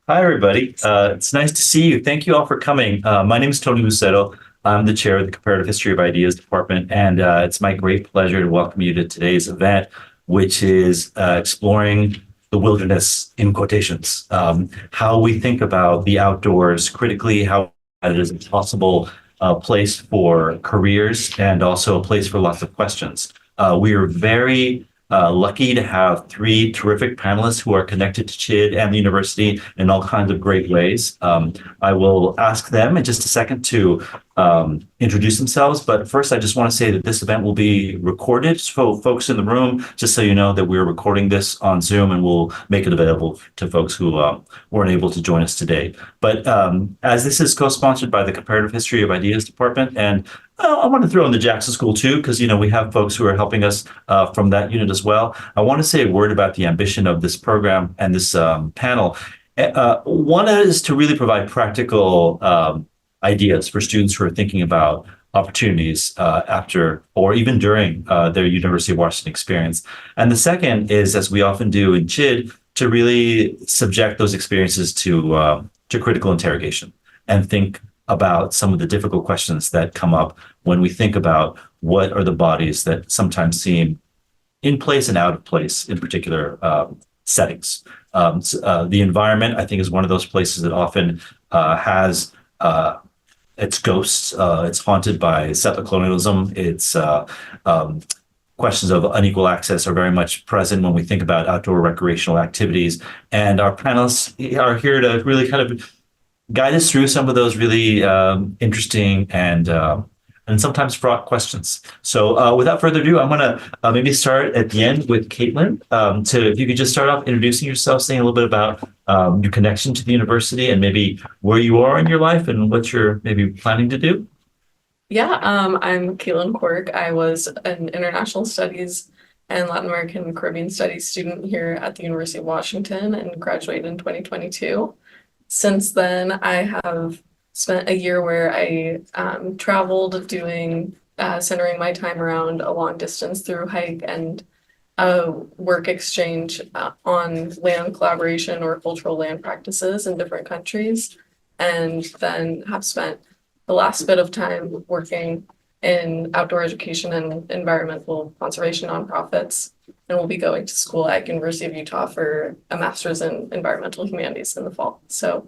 Hi, everybody. It's nice to see you. Thank you all for coming. My name is Tony Lucetto. I'm the chair of the Comparative History of Ideas Department, and it's my great pleasure to welcome you to today's event, which is exploring the wilderness in quotations, how we think about the outdoors critically, how it is a possible place for careers and also a place for lots of questions. We are very lucky to have three terrific panelists who are connected to CHID and the university in all kinds of great ways. I will ask them in just a second to introduce themselves, but first I just want to say that this event will be recorded. So folks in the room, just so you know that we're recording this on Zoom and we'll make it available to folks who weren't able to join us today. But as this is co-sponsored by the Comparative History of Ideas Department, and I want to throw in the Jackson School too, because we have folks who are helping us from that unit as well. I want to say a word about the ambition of this program and this panel. One is to really provide practical ideas for students who are thinking about opportunities after or even during their University of Washington experience. And the second is, as we often do in CHID, to really subject those experiences to critical interrogation and think about some of the difficult questions that come up when we think about what are the bodies that sometimes seem in place and out of place in particular settings. The environment, I think, is one of those places that often has its ghosts. It's haunted by settler colonialism. It's questions of unequal access are very much present when we think about outdoor recreational activities. And our panelists are here to really kind of guide us through some of those really interesting and sometimes fraught questions. So without further ado, I'm going to maybe start at the end with Caitlin. If you could just start off introducing yourself, saying a little bit about your connection to the university and maybe where you are in your life and what you're maybe planning to do. Yeah, I'm Caitlin Quirk. I was an international studies and Latin American Caribbean studies student here at the University of Washington and graduated in 2022. Since then, I have spent a year where I traveled centering my time around a long distance through hike and work exchange on land collaboration or cultural land practices in different countries, and then have spent the last bit of time working in outdoor education and environmental conservation nonprofits, and will be going to school at University of Utah for a master's in environmental humanities in the fall. So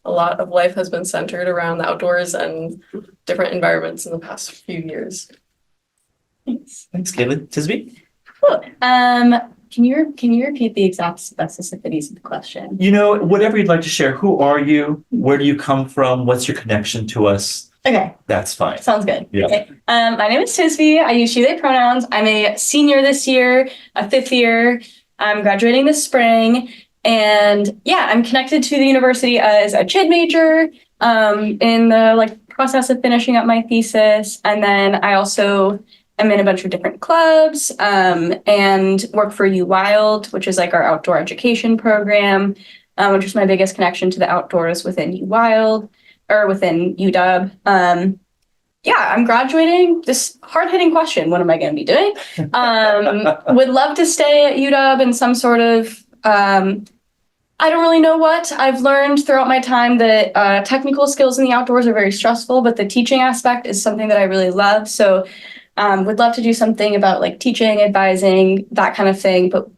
a lot of life has been centered around the outdoors and different environments in the past few years. Thanks. Thanks, Caitlin. Tisby? Cool. Can you repeat the exact specificities of the question? Whatever you'd like to share. Who are you? Where do you come from? What's your connection to us? Okay. That's fine. Sounds good. Yeah. Okay. My name is Tisby. I use she, they pronouns. I'm a senior this year, a fifth year. I'm graduating this spring. And yeah, I'm connected to the university as a CHID major in the process of finishing up my thesis. And then I also am in a bunch of different clubs and work for UWild, which is our outdoor education program, which is my biggest connection to the outdoors within UWild or within UW. Yeah, I'm graduating. This hard-hitting question, what am I going to be doing? Would love to stay at UW in some sort of I don't really know what. I've learned throughout my time that technical skills in the outdoors are very stressful, but the teaching aspect is something that I really love. So would love to do something about teaching, advising, that kind of thing. But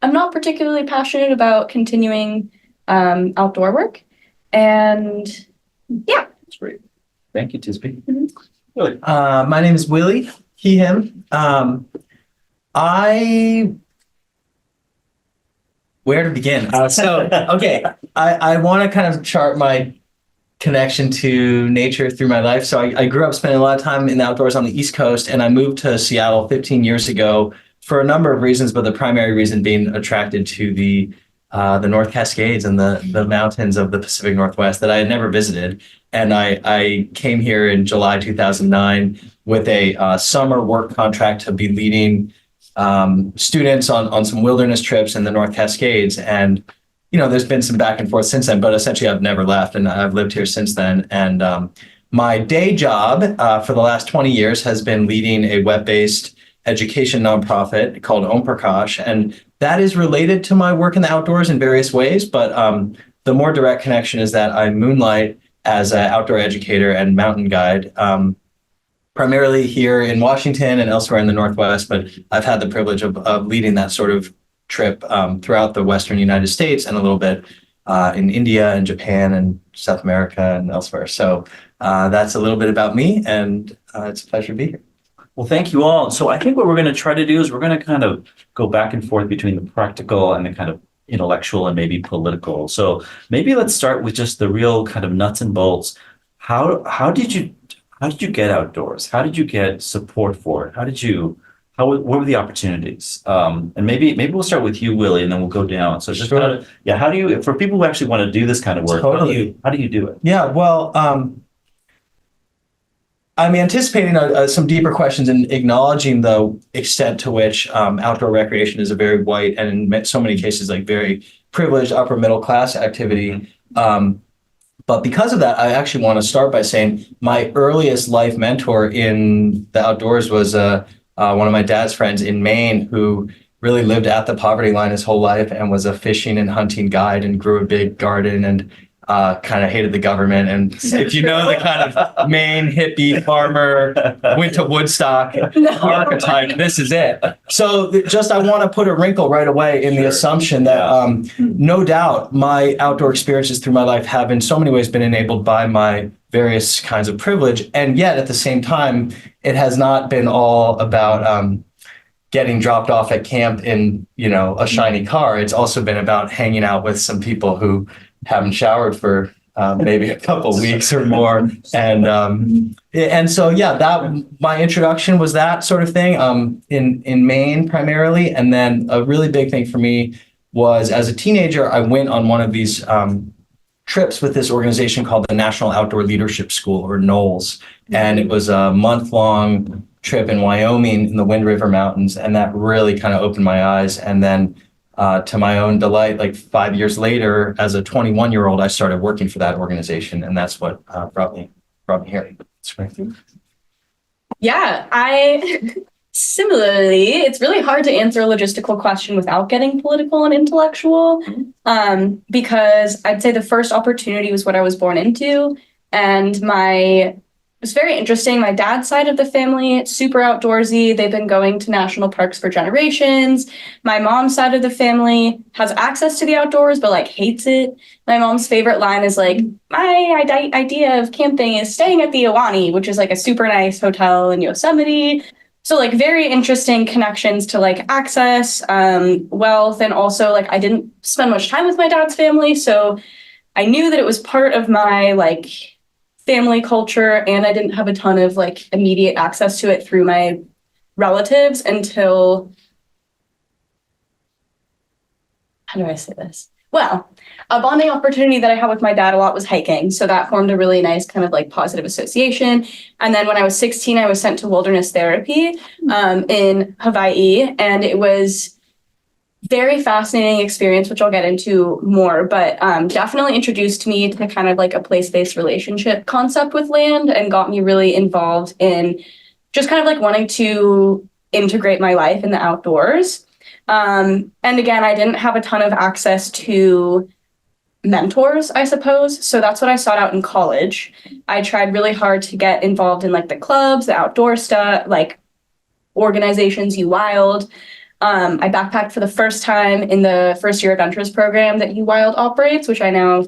I'm not particularly passionate about continuing outdoor work. And yeah. That's great. Thank you, Tisby. Mm-hmm. Really? My name is Willie, he, him. Where to begin? Okay, I want to kind of chart my connection to nature through my life. So I grew up spending a lot of time in the outdoors on the East Coast, and I moved to Seattle 15 years ago for a number of reasons, but the primary reason being attracted to the North Cascades and the mountains of the Pacific Northwest that I had never visited. And I came here in July 2009 with a summer work contract to be leading students on some wilderness trips in the North Cascades. And, there's been some back and forth since then, but essentially I've never left and I've lived here since then. And my day job for the last 20 years has been leading a web-based education nonprofit called Om Prakash. And that is related to my work in the outdoors in various ways. But the more direct connection is that I moonlight as an outdoor educator and mountain guide, primarily here in Washington and elsewhere in the Northwest, but I've had the privilege of leading that sort of trip throughout the Western United States and a little bit in India and Japan and South America and elsewhere. So that's a little bit about me, and it's a pleasure to be here. Well, thank you all. So I think what we're going to try to do is we're going to kind of go back and forth between the practical and the kind of intellectual and maybe political. So maybe let's start with just the real kind of nuts and bolts. How did you get outdoors? How did you get support for it? What were the opportunities? And maybe we'll start with you, Willie, and then we'll go down. So just Sure. kind of, yeah, how do you, for people who actually want to do this kind of work, Totally. how do you do it? Yeah, well, I'm anticipating some deeper questions and acknowledging the extent to which outdoor recreation is a very white and in so many cases like very privileged upper middle class activity. But because of that, I actually want to start by saying my earliest life mentor in the outdoors was one of my dad's friends in Maine who really lived at the poverty line his whole life and was a fishing and hunting guide and grew a big garden and kind of hated the government. And if you know the kind of Maine hippie farmer, went to Woodstock archetype, this is it. So I want to put a wrinkle right away in the assumption that no doubt my outdoor experiences through my life have in so many ways been enabled by my various kinds of privilege. And yet at the same time, it has not been all about getting dropped off at camp in, a shiny car. It's also been about hanging out with some people who haven't showered for maybe a couple weeks or more. And so, that my introduction was that sort of thing in Maine primarily. And then a really big thing for me was as a teenager, I went on one of these trips with this organization called the National Outdoor Leadership School, or NOLS. And it was a month-long trip in Wyoming in the Wind River Mountains. And that really kind of opened my eyes. And then to my own delight, like 5 years later, as a 21-year-old, I started working for that organization. And that's what brought me here. Yeah, similarly, it's really hard to answer a logistical question without getting political and intellectual, because I'd say the first opportunity was what I was born into, and it was very interesting. My dad's side of the family, super outdoorsy. They've been going to national parks for generations. My mom's side of the family has access to the outdoors, but hates it. My mom's favorite line is my idea of camping is staying at the Iwani, which is a super nice hotel in Yosemite. So very interesting connections to access, wealth, and also I didn't spend much time with my dad's family, so I knew that it was part of my family culture, and I didn't have a ton of immediate access to it through my relatives until, how do I say this? Well, a bonding opportunity that I had with my dad a lot was hiking. So that formed a really nice kind of positive association. And then when I was 16, I was sent to wilderness therapy in Hawaii. And it was very fascinating experience, which I'll get into more, but definitely introduced me to kind of a place-based relationship concept with land and got me really involved in just kind of wanting to integrate my life in the outdoors. And again, I didn't have a ton of access to mentors, I suppose. So that's what I sought out in college. I tried really hard to get involved in the clubs, the outdoor stuff, organizations, UWild. I backpacked for the first time in the first year adventures program that UWild operates, which I now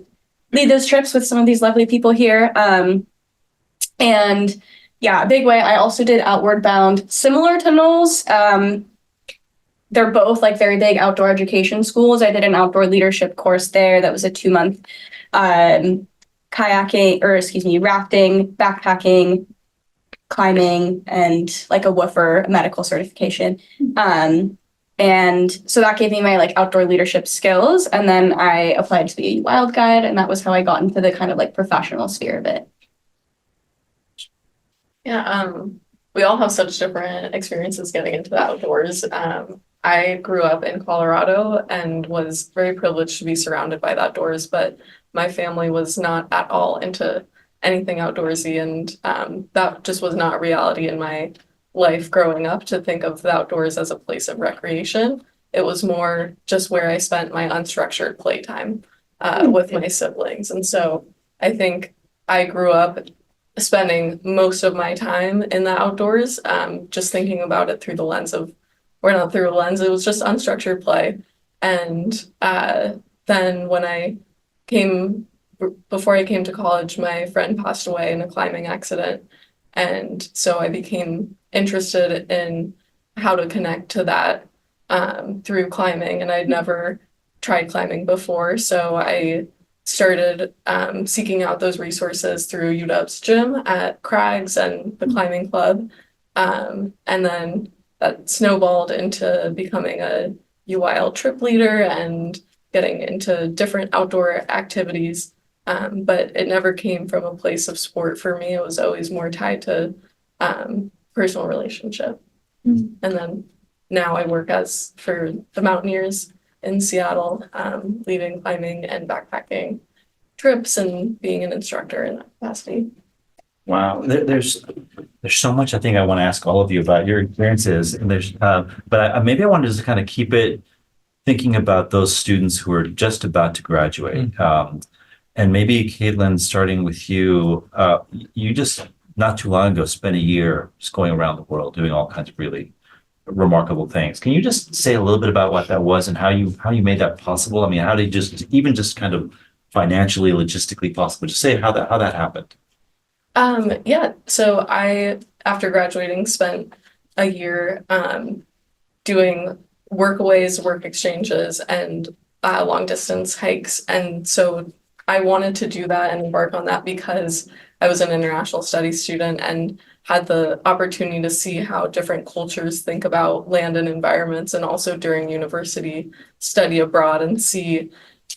lead those trips with some of these lovely people here. And yeah, a big way. I also did Outward Bound, similar to Knowles. They're both very big outdoor education schools. I did an outdoor leadership course there that was a 2-month rafting, backpacking, climbing, and a woofer medical certification. And so that gave me my outdoor leadership skills. And then I applied to be a wild guide, and that was how I got into the kind of professional sphere of it. Yeah, we all have such different experiences getting into the outdoors. I grew up in Colorado and was very privileged to be surrounded by the outdoors, but my family was not at all into anything outdoorsy, and that just was not a reality in my life growing up, to think of the outdoors as a place of recreation. It was more just where I spent my unstructured playtime. with my siblings. And so I think I grew up spending most of my time in the outdoors, just thinking about it through the lens of, or not through a lens, it was just unstructured play. And then when before I came to college, my friend passed away in a climbing accident. And so I became interested in how to connect to that through climbing. And I'd never tried climbing before. So I started seeking out those resources through UW's gym at Crags and the climbing club. And then that snowballed into becoming a UIL trip leader and getting into different outdoor activities. But it never came from a place of sport for me. It was always more tied to personal relationship. Mm. And then now I work for the Mountaineers in Seattle, leading climbing and backpacking trips and being an instructor in that capacity. Wow, there's so much I think I want to ask all of you about your experiences, and maybe I wanted to just kind of keep it thinking about those students who are just about to graduate. And maybe Caitlin, starting with you, you just not too long ago spent a year just going around the world doing all kinds of really remarkable things. Can you just say a little bit about what that was and how you made that possible? I mean, how did you just kind of financially, logistically possible? Just say how that happened. Yeah, so I, after graduating, spent a year doing workaways, work exchanges, and long distance hikes. And so I wanted to do that and embark on that because I was an international studies student and had the opportunity to see how different cultures think about land and environments, and also during university study abroad and see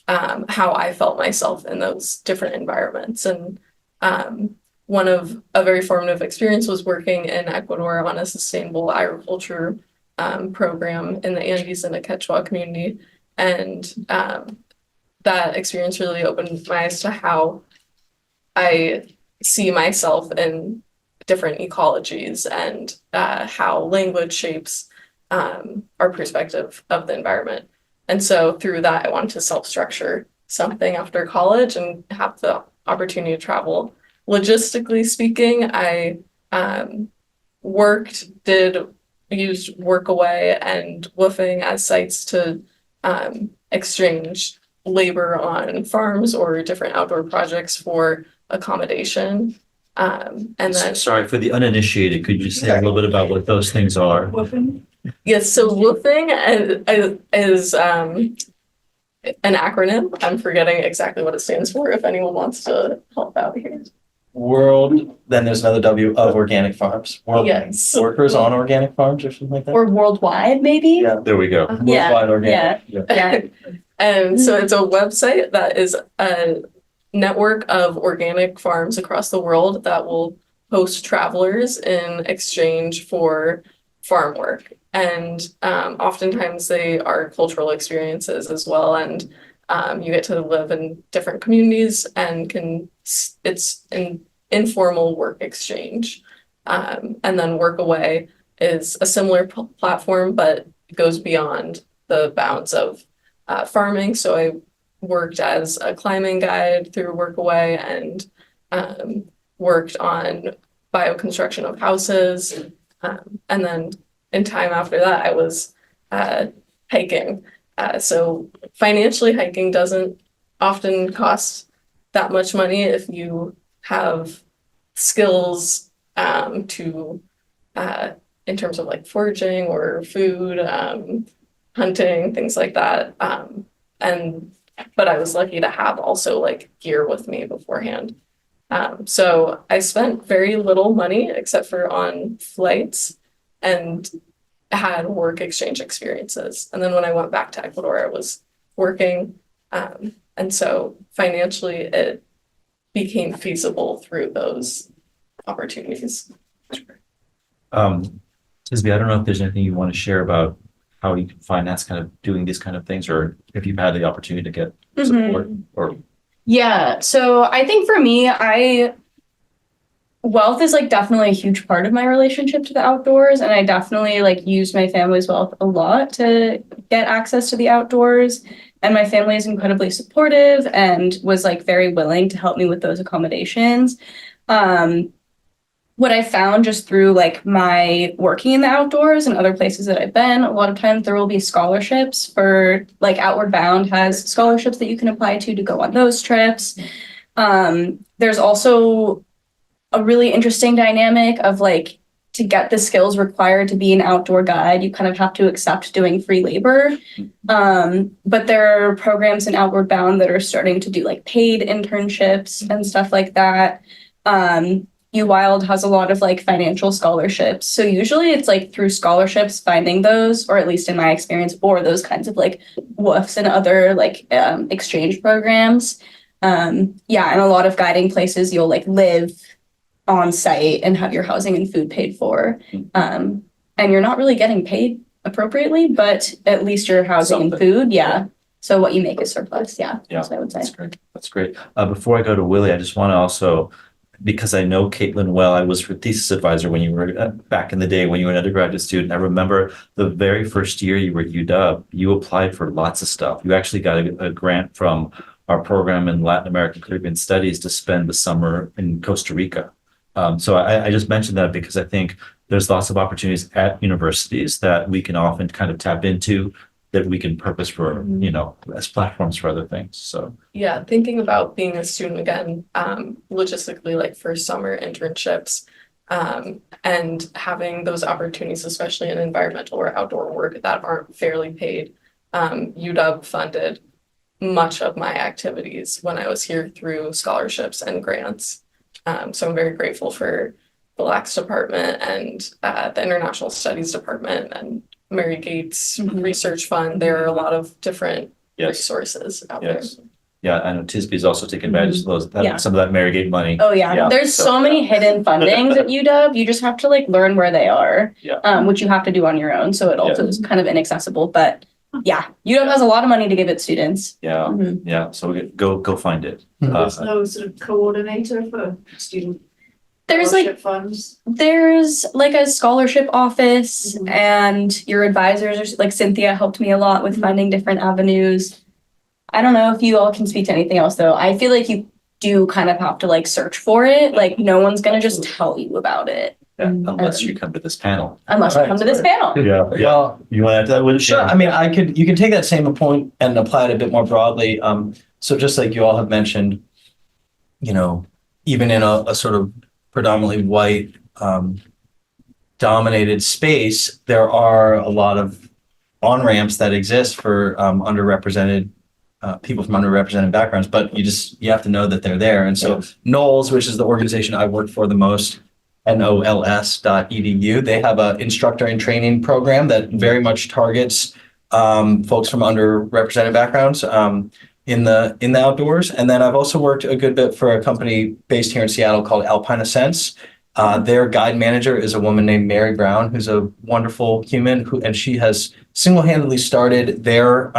how I felt myself in those different environments. And one of a very formative experience was working in Ecuador on a sustainable agriculture program in the Andes in a Quechua community. And that experience really opened my eyes to how I see myself in different ecologies and how language shapes our perspective of the environment. And so through that, I wanted to self-structure something after college and have the opportunity to travel. Logistically speaking, I used Workaway and Woofing as sites to exchange labor on farms or different outdoor projects for accommodation. And then, Sorry, for the uninitiated, could you say a little bit about what those things are? yes, so Woofing is an acronym. I'm forgetting exactly what it stands for if anyone wants to help out here. World, then there's another W of organic farms. World Yes. workers on organic farms or something like that. Or worldwide, maybe? Yeah. There we go. Yeah. Worldwide organic. Yeah. And so it's a website that is a network of organic farms across the world that will host travelers in exchange for farm work. And oftentimes they are cultural experiences as well. And you get to live in different communities and it's an informal work exchange. And then Workaway is a similar platform, but it goes beyond the bounds of farming. So I worked as a climbing guide through Workaway and worked on bioconstruction of houses. And then in time after that, I was hiking. So financially, hiking doesn't often cost that much money if you have skills to in terms of like foraging or food, hunting, things like that. But I was lucky to have also like gear with me beforehand. So I spent very little money except for on flights and had work exchange experiences. And then when I went back to Ecuador, I was working. And so financially, it became feasible through those opportunities. Tisby, I don't know if there's anything you want to share about how you can finance kind of doing these kind of things, or if you've had the opportunity to get support or. Yeah. So I think for me, wealth is like definitely a huge part of my relationship to the outdoors. And I definitely like use my family's wealth a lot to get access to the outdoors. And my family is incredibly supportive and was like very willing to help me with those accommodations. What I found just through like my working in the outdoors and other places that I've been, a lot of times there will be scholarships for like Outward Bound has scholarships that you can apply to go on those trips. There's also a really interesting dynamic of like to get the skills required to be an outdoor guide, you kind of have to accept doing free labor. But there are programs in Outward Bound that are starting to do like paid internships and stuff like that. UWild has a lot of like financial scholarships. So usually it's like through scholarships finding those, or at least in my experience, or those kinds of like WOOFs and other like exchange programs. Yeah, and a lot of guiding places you'll like live on site and have your housing and food paid for. And you're not really getting paid appropriately, but at least your housing and food, yeah. So what you make is surplus, yeah. That's what I would say. That's great. That's great. Before I go to Willie, I just want to also, because I know Caitlin well, I was her thesis advisor when you were back in the day when you were an undergraduate student. I remember the very first year you were at UW, you applied for lots of stuff. You actually got a grant from our program in Latin American Caribbean Studies to spend the summer in Costa Rica. So I just mentioned that because I think there's lots of opportunities at universities that we can often kind of tap into that we can purpose for, you know, as platforms for other things. So yeah, thinking about being a student again, logistically, like for summer internships, and having those opportunities, especially in environmental or outdoor work that aren't fairly paid. UW funded much of my activities when I was here through scholarships and grants. So I'm very grateful for the LACS department and the International Studies department and Mary Gates Research Fund. There are a lot of different resources out there. Yeah, I know TISB's also taking advantage of those, some of that Mary Gate money. Oh yeah, there's so many hidden fundings at UW. You just have to like learn where they are, which you have to do on your own. So it also is kind of inaccessible, but yeah, UW has a lot of money to give its students. Yeah. So we go find it. There's no sort of coordinator for student There's like funds. There's like a scholarship office, and your advisors are like Cynthia helped me a lot with finding different avenues. I don't know if you all can speak to anything else though. I feel like you do kind of have to like search for it. Like no one's gonna just tell you about it. Unless you come to this panel. Unless you come to this panel. Well, you want to add that? Sure. I mean, you can take that same point and apply it a bit more broadly. So just like you all have mentioned, you know, even in a sort of predominantly white dominated space, there are a lot of on-ramps that exist for underrepresented people from underrepresented backgrounds, but you have to know that they're there. And so NOLS, which is the organization I work for the most, NOLS.edu, they have an instructor and training program that very much targets folks from underrepresented backgrounds in the outdoors. And then I've also worked a good bit for a company based here in Seattle called Alpine Ascents. Their guide manager is a woman named Mary Brown, who's a wonderful human, and she has single-handedly started their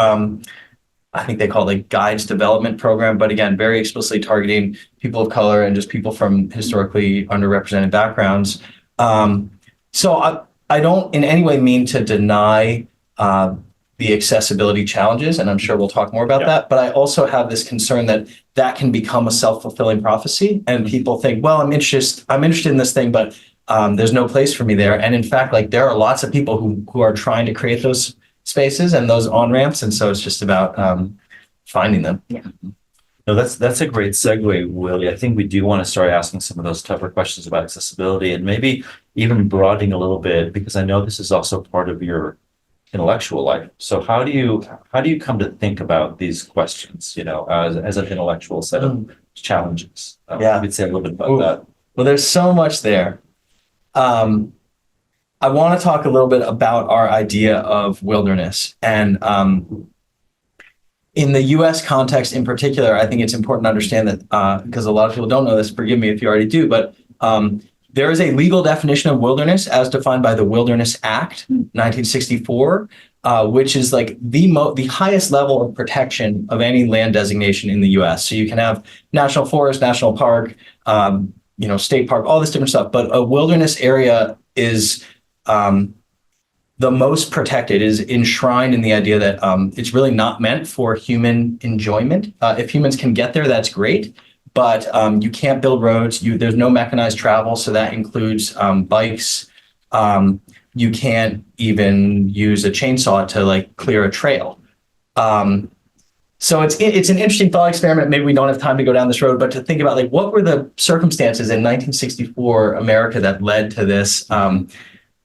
I think they call it a guides development program, but again, very explicitly targeting people of color and just people from historically underrepresented backgrounds. So I don't in any way mean to deny the accessibility challenges, and I'm sure we'll talk more about that, but I also have this concern that can become a self-fulfilling prophecy, and people think, well, I'm interested in this thing, but there's no place for me there. And in fact, like there are lots of people who are trying to create those spaces and those on-ramps, and so it's just about finding them. No, that's a great segue, Willie. I think we do want to start asking some of those tougher questions about accessibility and maybe even broadening a little bit, because I know this is also part of your intellectual life. So how do you come to think about these questions, you know, as an intellectual set of challenges? You could say a little bit about that. Well, there's so much there. I want to talk a little bit about our idea of wilderness. And in the US context in particular, I think it's important to understand that, because a lot of people don't know this, forgive me if you already do, but there is a legal definition of wilderness as defined by the Wilderness Act, 1964, which is like the highest level of protection of any land designation in the US. So you can have national forest, national park, state park, all this different stuff, but a wilderness area is the most protected, is enshrined in the idea that it's really not meant for human enjoyment. If humans can get there, that's great, but you can't build roads. There's no mechanized travel, so that includes bikes. You can't even use a chainsaw to like clear a trail. So it's an interesting thought experiment. Maybe we don't have time to go down this road, but to think about like what were the circumstances in 1964 America that led to this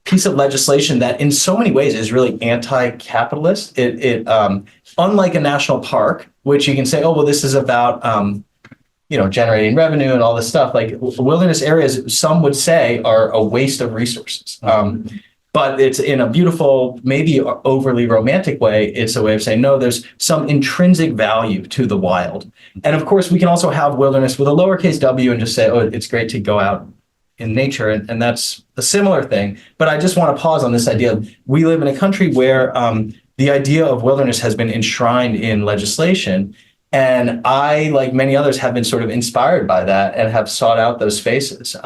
piece of legislation that in so many ways is really anti-capitalist. It unlike a national park, which you can say, oh, well, this is about generating revenue and all this stuff. Like wilderness areas, some would say are a waste of resources. But it's in a beautiful, maybe overly romantic way. It's a way of saying, no, there's some intrinsic value to the wild. And of course, we can also have wilderness with a lowercase w and just say, oh, it's great to go out in nature. And that's a similar thing. But I just want to pause on this idea. We live in a country where the idea of wilderness has been enshrined in legislation. And I, like many others, have been sort of inspired by that and have sought out those spaces.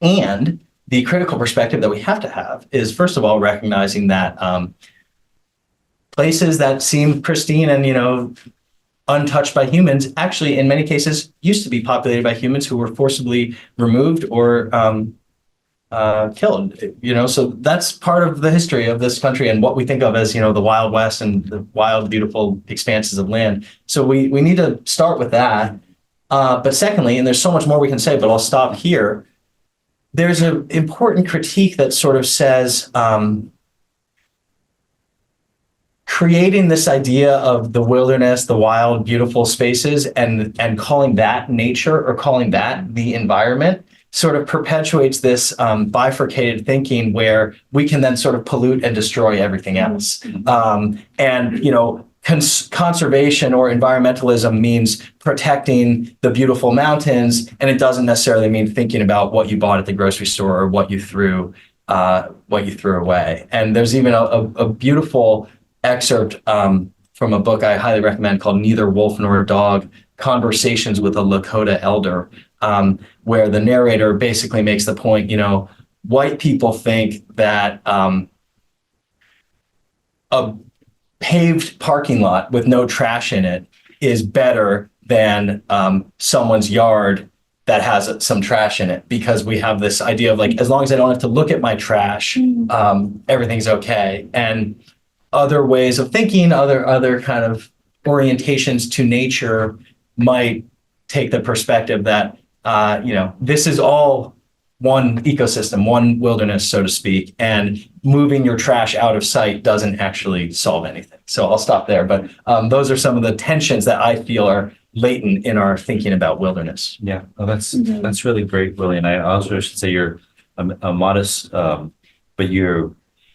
And the critical perspective that we have to have is, first of all, recognizing that places that seem pristine and, untouched by humans, actually, in many cases, used to be populated by humans who were forcibly removed or killed. So that's part of the history of this country and what we think of as, the Wild West and the wild, beautiful expanses of land. So we need to start with that. But secondly, and there's so much more we can say, but I'll stop here. There's an important critique that sort of says creating this idea of the wilderness, the wild, beautiful spaces, and calling that nature or calling that the environment sort of perpetuates this bifurcated thinking where we can then sort of pollute and destroy everything else. Conservation or environmentalism means protecting the beautiful mountains, and it doesn't necessarily mean thinking about what you bought at the grocery store or what you threw away. And there's even a beautiful excerpt from a book I highly recommend called Neither Wolf Nor Dog: Conversations with a Lakota Elder, where the narrator basically makes the point, white people think that a paved parking lot with no trash in it is better than someone's yard that has some trash in it, because we have this idea of like, as long as I don't have to look at my trash, everything's okay. And other ways of thinking, other kind of orientations to nature might take the perspective that, this is all one ecosystem, one wilderness, so to speak, and moving your trash out of sight doesn't actually solve anything. So I'll stop there. But those are some of the tensions that I feel are latent in our thinking about wilderness. Yeah, well, that's really great, Willie. And I also should say you're a modest, but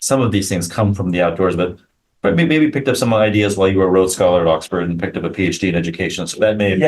some of these things come from the outdoors, but maybe picked up some ideas while you were a Rhodes Scholar at Oxford and picked up a PhD in education. So that may,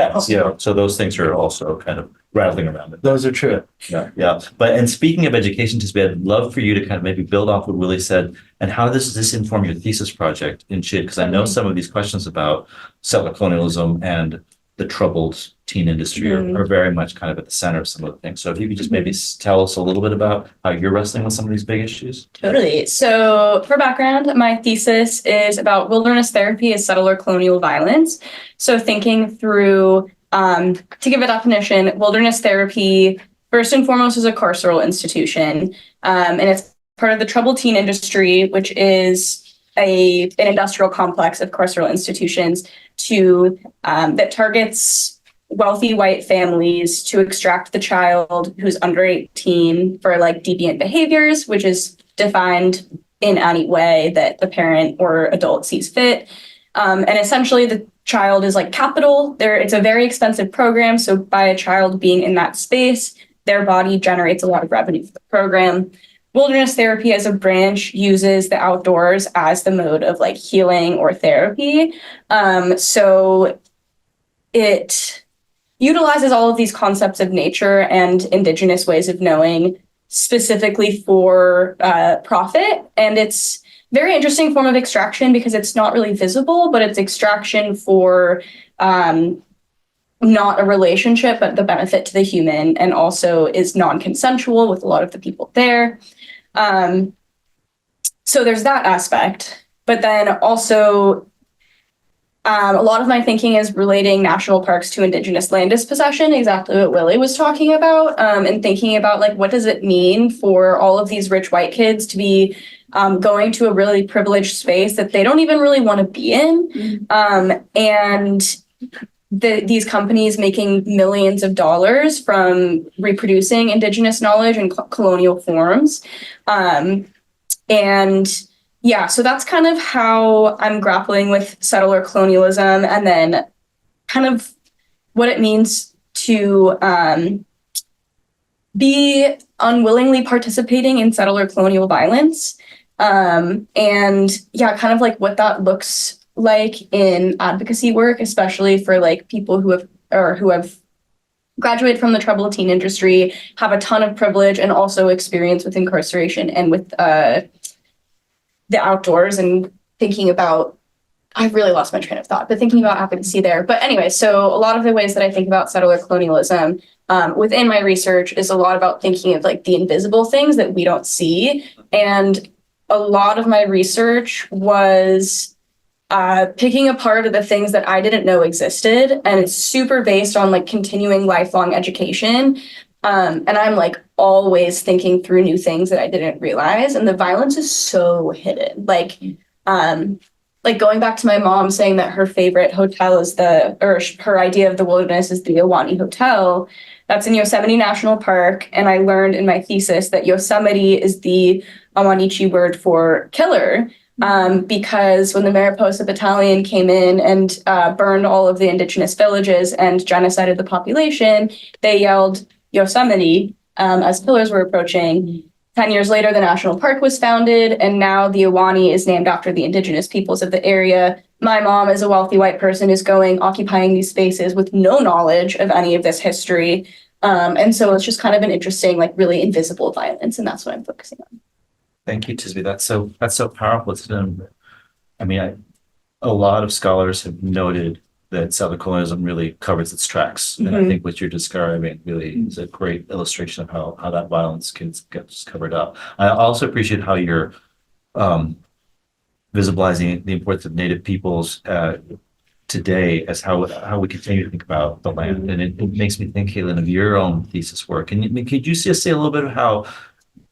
so those things are also kind of rattling around it. Those are true. Yeah. And speaking of education, Tisbe, I'd love for you to kind of maybe build off what Willie said and how does this inform your thesis project in CHID? Because I know some of these questions about settler colonialism and the troubled teen industry are very much kind of at the center of some of the things. So if you could just maybe tell us a little bit about how you're wrestling with some of these big issues. Totally. So for background, my thesis is about wilderness therapy as settler colonial violence. So thinking through, to give a definition, wilderness therapy, first and foremost, is a carceral institution. And it's part of the troubled teen industry, which is an industrial complex of carceral institutions that targets wealthy white families to extract the child who's under 18 for like deviant behaviors, which is defined in any way that the parent or adult sees fit. And essentially the child is like capital. It's a very expensive program. So by a child being in that space, their body generates a lot of revenue for the program. Wilderness therapy as a branch uses the outdoors as the mode of like healing or therapy. So it utilizes all of these concepts of nature and indigenous ways of knowing specifically for profit. And it's very interesting form of extraction because it's not really visible, but it's extraction for not a relationship, but the benefit to the human, and also is non-consensual with a lot of the people there. so there's that aspect, but then also a lot of my thinking is relating national parks to indigenous land dispossession, exactly what Willie was talking about, and thinking about like what does it mean for all of these rich white kids to be going to a really privileged space that they don't even really want to be in, and these companies making millions of dollars from reproducing indigenous knowledge in colonial forms, and yeah, so that's kind of how I'm grappling with settler colonialism, and then kind of what it means to be unwillingly participating in settler colonial violence. And yeah, kind of like what that looks like in advocacy work, especially for like people who have graduated from the troubled teen industry, have a ton of privilege and also experience with incarceration and with the outdoors, and thinking about, I've really lost my train of thought, but thinking about advocacy there. But anyway, so a lot of the ways that I think about settler colonialism within my research is a lot about thinking of like the invisible things that we don't see. And a lot of my research was picking apart of the things that I didn't know existed. And it's super based on like continuing lifelong education. And I'm like always thinking through new things that I didn't realize. And the violence is so hidden. Like going back to my mom saying that her favorite hotel is her idea of the wilderness is the Ahwahnee Hotel. That's in Yosemite National Park. And I learned in my thesis that Yosemite is the Ahwahnee word for killer. Because when the Mariposa Battalion came in and burned all of the indigenous villages and genocided the population, they yelled Yosemite as killers were approaching. 10 years later, the national park was founded, and now the Ahwahnee is named after the indigenous peoples of the area. My mom, as a wealthy white person, is occupying these spaces with no knowledge of any of this history. And so it's just kind of an interesting, like really invisible violence, and that's what I'm focusing on. Thank you, Tisby. That's so powerful. A lot of scholars have noted that settler colonialism really covers its tracks. And I think what you're describing really is a great illustration of how that violence gets covered up. I also appreciate how you're visibilizing the importance of Native peoples today as how we continue to think about the land. And it makes me think, Caitlin, of your own thesis work. And could you just say a little bit of how,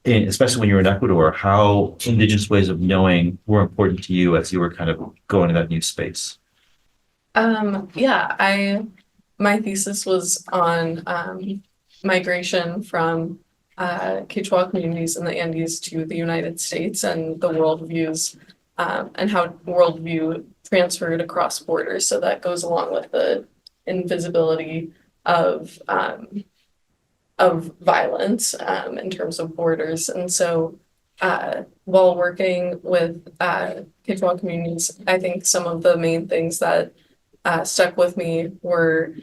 especially when you were in Ecuador, how indigenous ways of knowing were important to you as you were kind of going to that new space? My thesis was on migration from Quechua communities in the Andes to the United States and the worldviews, and how worldview transferred across borders. So that goes along with the invisibility of violence in terms of borders. And so while working with Quechua communities, I think some of the main things that stuck with me were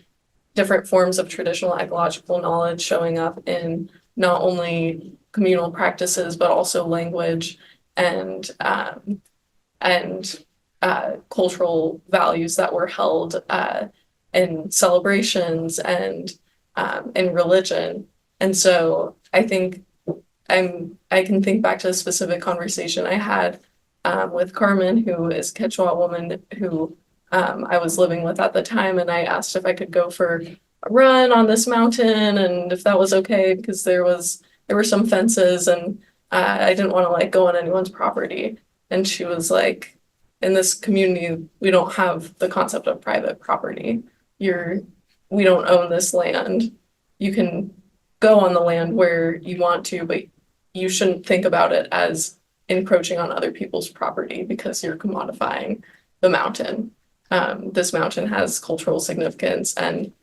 different forms of traditional ecological knowledge showing up in not only communal practices, but also language and cultural values that were held in celebrations and in religion. And so I think I can think back to a specific conversation I had with Carmen, who is a Quechua woman who I was living with at the time, and I asked if I could go for a run on this mountain and if that was okay, because there were some fences and I didn't want to like go on anyone's property. And she was like, in this community, we don't have the concept of private property. We don't own this land. You can go on the land where you want to, but you shouldn't think about it as encroaching on other people's property because you're commodifying the mountain. This mountain has cultural significance and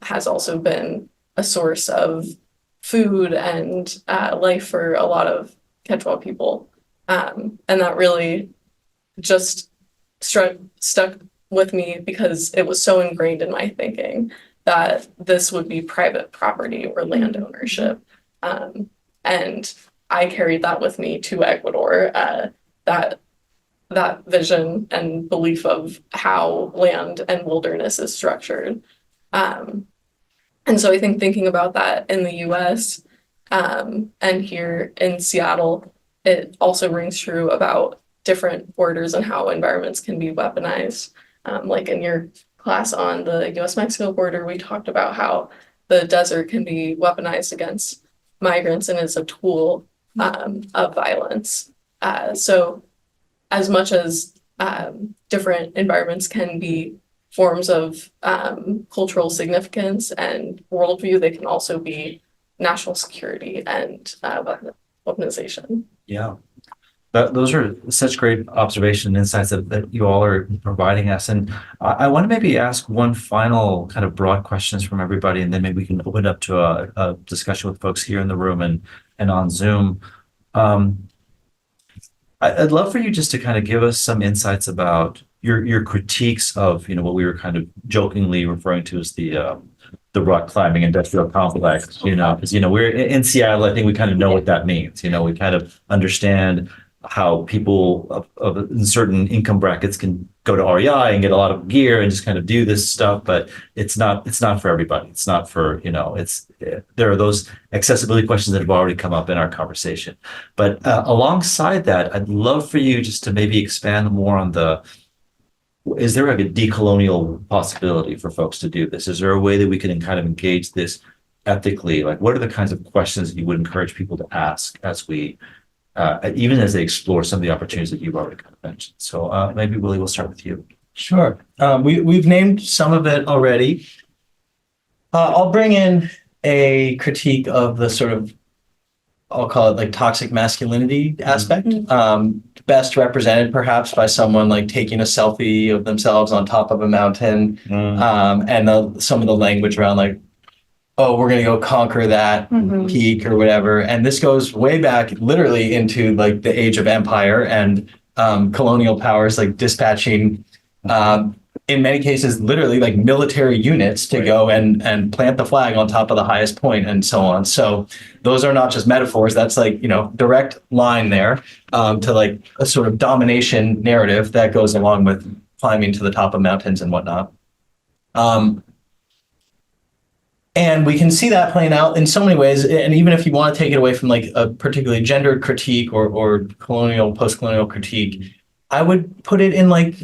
has also been a source of food and life for a lot of Quechua people. And that really just stuck with me because it was so ingrained in my thinking that this would be private property or land ownership. And I carried that with me to Ecuador, that vision and belief of how land and wilderness is structured. And so I think thinking about that in the US and here in Seattle it also rings true about different borders and how environments can be weaponized. Like in your class on the US-Mexico border, we talked about how the desert can be weaponized against migrants and is a tool of violence. So as much as different environments can be forms of cultural significance and worldview, they can also be national security and weaponization. Yeah. Those are such great observation and insights that you all are providing us. And I want to maybe ask one final kind of broad questions from everybody, and then maybe we can open it up to a discussion with folks here in the room and on Zoom. I'd love for you just to kind of give us some insights about your critiques of, what we were kind of jokingly referring to as the rock climbing industrial complex, because, we're in Seattle. I think we kind of know what that means. We kind of understand how people of certain income brackets can go to REI and get a lot of gear and just kind of do this stuff, but it's not for everybody. It's not for, there are those accessibility questions that have already come up in our conversation. But alongside that, I'd love for you just to maybe expand more on is there like a decolonial possibility for folks to do this? Is there a way that we can kind of engage this ethically? Like, what are the kinds of questions that you would encourage people to ask as we even as they explore some of the opportunities that you've already kind of mentioned? So maybe Willie, we'll start with you. Sure. We've named some of it already. I'll bring in a critique of the sort of, I'll call it like toxic masculinity aspect, best represented perhaps by someone like taking a selfie of themselves on top of a mountain, and some of the language around like, oh, we're going to go conquer that peak or whatever. And this goes way back literally into like the age of empire and colonial powers, like dispatching, in many cases, literally like military units to go and plant the flag on top of the highest point and so on. So those are not just metaphors. That's like, direct line there to like a sort of domination narrative that goes along with climbing to the top of mountains and whatnot. And we can see that playing out in so many ways. And even if you want to take it away from like a particularly gendered critique or colonial, post-colonial critique, I would put it in like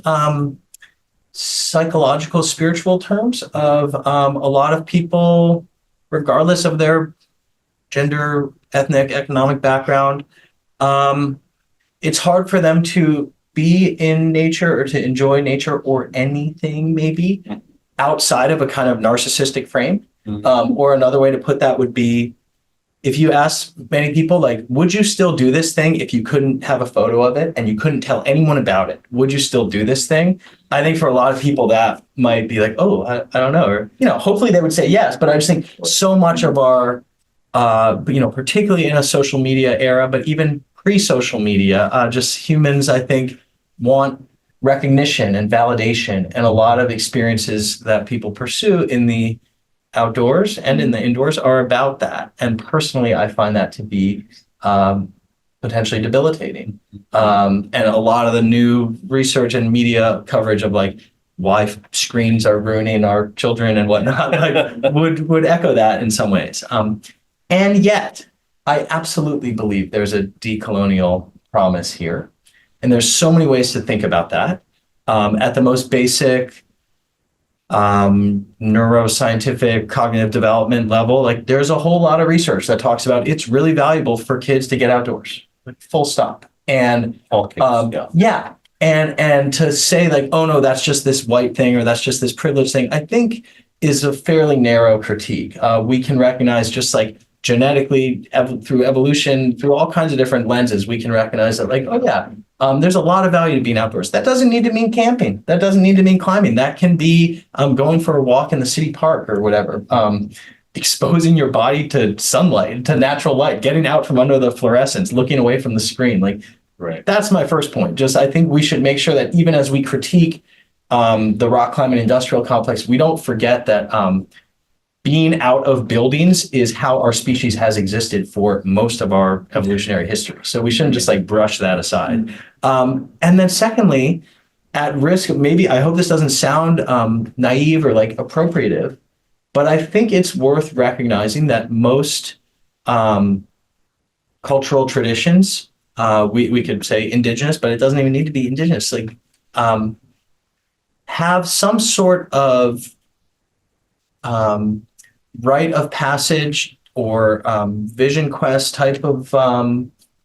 psychological, spiritual terms of a lot of people, regardless of their gender, ethnic, economic background, it's hard for them to be in nature or to enjoy nature or anything maybe outside of a kind of narcissistic frame. Or another way to put that would be, if you ask many people, like, would you still do this thing if you couldn't have a photo of it and you couldn't tell anyone about it? Would you still do this thing? I think for a lot of people that might be like, oh, I don't know. Or, hopefully they would say yes. But I just think so much of our, particularly in a social media era, but even pre-social media, just humans, I think, want recognition and validation. And a lot of experiences that people pursue in the outdoors and in the indoors are about that. And personally, I find that to be potentially debilitating. And a lot of the new research and media coverage of like why screens are ruining our children and whatnot, like would echo that in some ways. And yet, I absolutely believe there's a decolonial promise here. And there's so many ways to think about that. At the most basic neuroscientific cognitive development level, like there's a whole lot of research that talks about it's really valuable for kids to get outdoors, like full stop. And yeah. And to say like, oh no, that's just this white thing or that's just this privileged thing, I think is a fairly narrow critique. We can recognize just like genetically through evolution, through all kinds of different lenses, we can recognize that like, oh yeah, there's a lot of value to being outdoors. That doesn't need to mean camping. That doesn't need to mean climbing. That can be going for a walk in the city park or whatever. Exposing your body to sunlight, to natural light, getting out from under the fluorescence, looking away from the screen. Like, right. That's my first point. Just I think we should make sure that even as we critique the rock climbing industrial complex, we don't forget that being out of buildings is how our species has existed for most of our evolutionary history. So we shouldn't just like brush that aside. And then secondly, at risk, maybe, I hope this doesn't sound naive or like appropriative, but I think it's worth recognizing that most cultural traditions we could say indigenous, but it doesn't even need to be indigenous. Like, have some sort of rite of passage or vision quest type of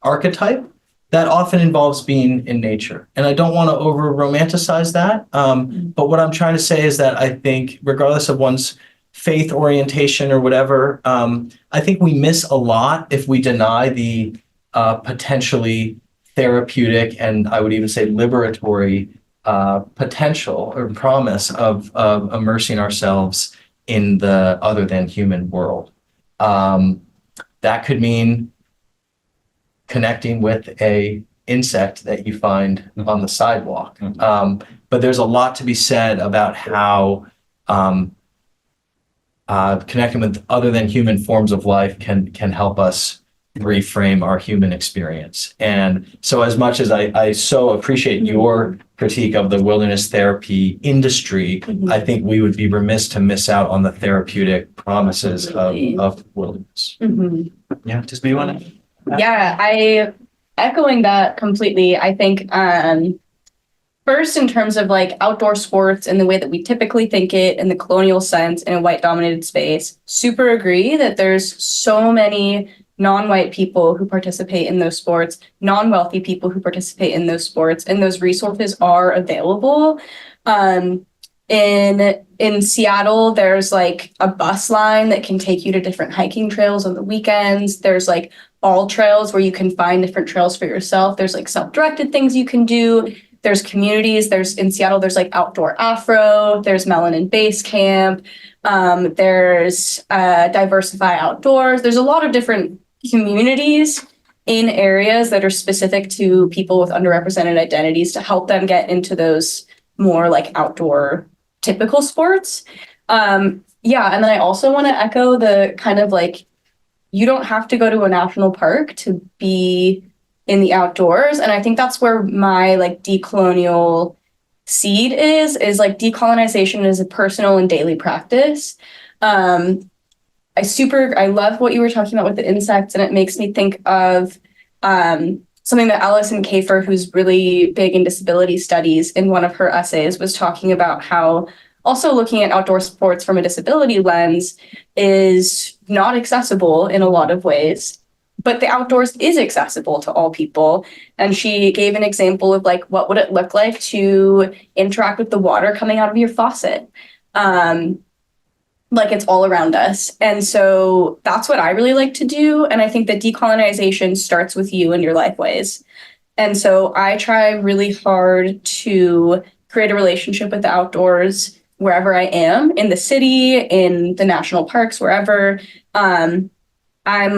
archetype that often involves being in nature. And I don't want to over romanticize that. But what I'm trying to say is that I think, regardless of one's faith orientation or whatever, I think we miss a lot if we deny the potentially therapeutic and I would even say liberatory potential or promise of immersing ourselves in the other than human world. That could mean connecting with a insect that you find on the sidewalk. But there's a lot to be said about how connecting with other than human forms of life can help us reframe our human experience. And so as much as I so appreciate your critique of the wilderness therapy industry, I think we would be remiss to miss out on the therapeutic promises of wilderness. Yeah, just be one. Yeah, I echoing that completely. I think first, in terms of like outdoor sports and the way that we typically think it in the colonial sense in a white dominated space, super agree that there's so many non-white people who participate in those sports, non-wealthy people who participate in those sports, and those resources are available. In Seattle, there's like a bus line that can take you to different hiking trails on the weekends. There's like all trails where you can find different trails for yourself. There's like self-directed things you can do. There's communities. In Seattle, there's like Outdoor Afro. There's Melanin Base Camp. There's Diversify Outdoors. There's a lot of different communities in areas that are specific to people with underrepresented identities to help them get into those more like outdoor typical sports. And then I also want to echo the kind of like, you don't have to go to a national park to be in the outdoors. And I think that's where my like decolonial seed is like decolonization is a personal and daily practice. I love what you were talking about with the insects, and it makes me think of something that Alison Kafer, who's really big in disability studies, in one of her essays was talking about how also looking at outdoor sports from a disability lens is not accessible in a lot of ways, but the outdoors is accessible to all people. And she gave an example of like, what would it look like to interact with the water coming out of your faucet? Like it's all around us. And so that's what I really like to do. And I think that decolonization starts with you and your lifeways. And so I try really hard to create a relationship with the outdoors wherever I am, in the city, in the national parks, wherever. I'm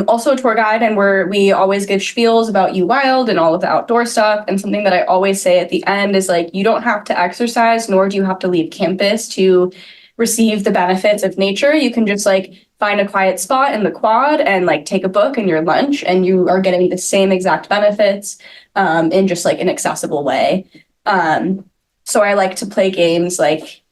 also a tour guide, and we always give spiels about You Wild and all of the outdoor stuff. And something that I always say at the end is like, you don't have to exercise, nor do you have to leave campus to receive the benefits of nature. You can just like find a quiet spot in the quad and like take a book and your lunch, and you are getting the same exact benefits in just like an accessible way. So I like to play games like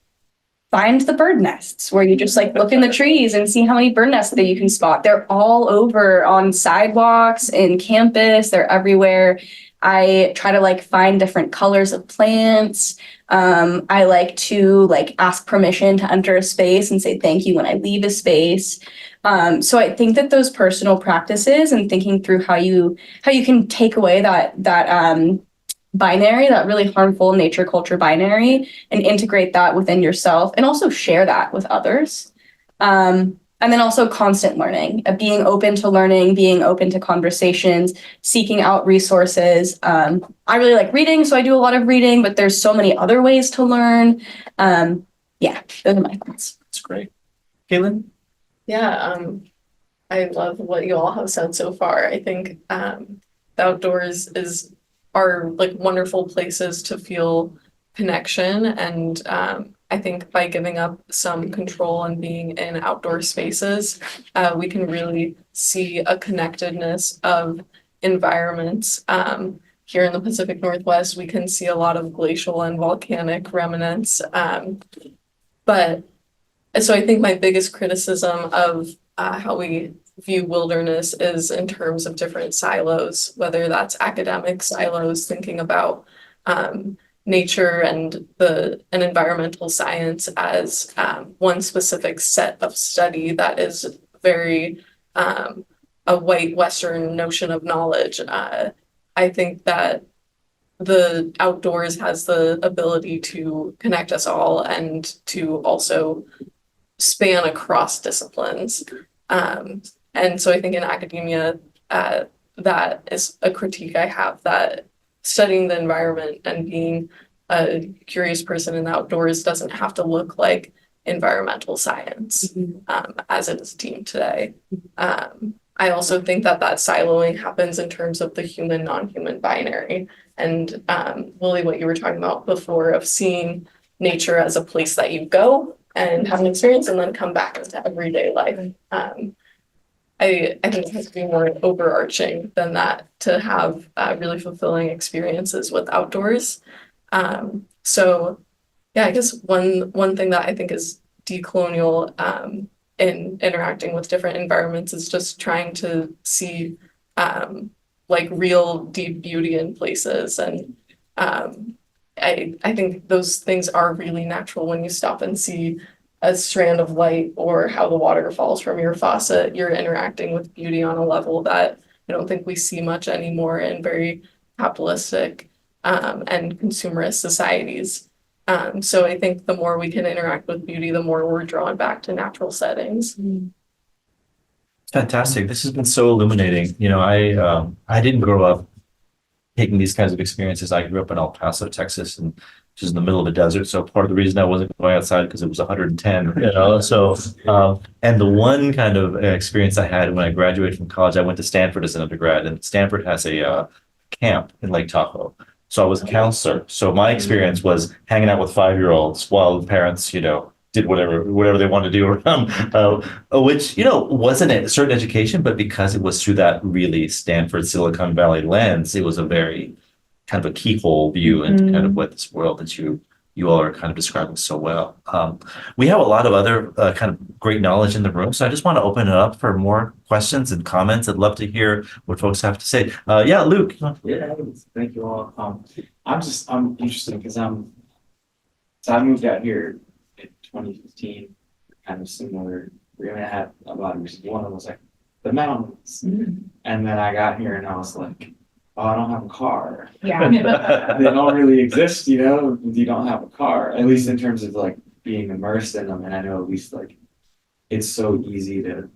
find the bird nests, where you just like look in the trees and see how many bird nests that you can spot. They're all over on sidewalks, in campus, they're everywhere. I try to like find different colors of plants. I like to like ask permission to enter a space and say thank you when I leave a space. So I think that those personal practices and thinking through how you can take away that binary, that really harmful nature culture binary, and integrate that within yourself, and also share that with others. And then also constant learning, being open to learning, being open to conversations, seeking out resources. I really like reading, so I do a lot of reading, but there's so many other ways to learn. Yeah, those are my thoughts. That's great. Caitlin? Yeah, I love what you all have said so far. I think the outdoors are like wonderful places to feel connection, and I think by giving up some control and being in outdoor spaces, we can really see a connectedness of environments. Here in the Pacific Northwest, we can see a lot of glacial and volcanic remnants. But so I think my biggest criticism of how we view wilderness is in terms of different silos, whether that's academic silos, thinking about nature and environmental science as one specific set of study that is very a white Western notion of knowledge. I think that the outdoors has the ability to connect us all and to also span across disciplines. And so I think in academia, that is a critique I have, that studying the environment and being a curious person in the outdoors doesn't have to look like environmental science, as it is deemed today. I also think that siloing happens in terms of the human non-human binary. And Lily, what you were talking about before of seeing nature as a place that you go and have an experience and then come back into everyday life. I think it has to be more overarching than that to have really fulfilling experiences with outdoors. So yeah, I guess one thing that I think is decolonial in interacting with different environments is just trying to see like real deep beauty in places. And I think those things are really natural when you stop and see a strand of light or how the water falls from your faucet. You're interacting with beauty on a level that I don't think we see much anymore in very capitalistic and consumerist societies. So I think the more we can interact with beauty, the more we're drawn back to natural settings. Fantastic. This has been so illuminating. I didn't grow up taking these kinds of experiences. I grew up in El Paso, Texas, and which is in the middle of the desert. So part of the reason I wasn't going outside because it was 110, So, and the one kind of experience I had when I graduated from college, I went to Stanford as an undergrad, and Stanford has a camp in Lake Tahoe. So I was a counselor. So my experience was hanging out with 5-year-olds while the parents, did whatever they wanted to do around, which, wasn't a certain education, but because it was through that really Stanford Silicon Valley lens, it was a very kind of a keyhole view into kind of what this world that you all are kind of describing so well. We have a lot of other kind of great knowledge in the room, so I just want to open it up for more questions and comments. I'd love to hear what folks have to say. Yeah, Luke. Yeah, thank you all. I'm interested because so I moved out here in 2015, kind of similar. We're gonna have a lot of reasons. One of them was like the mountains, and then I got here and I was like, oh, I don't have a car. Yeah. They don't really exist, you don't have a car, at least in terms of like being immersed in them. And I know at least like it's so easy to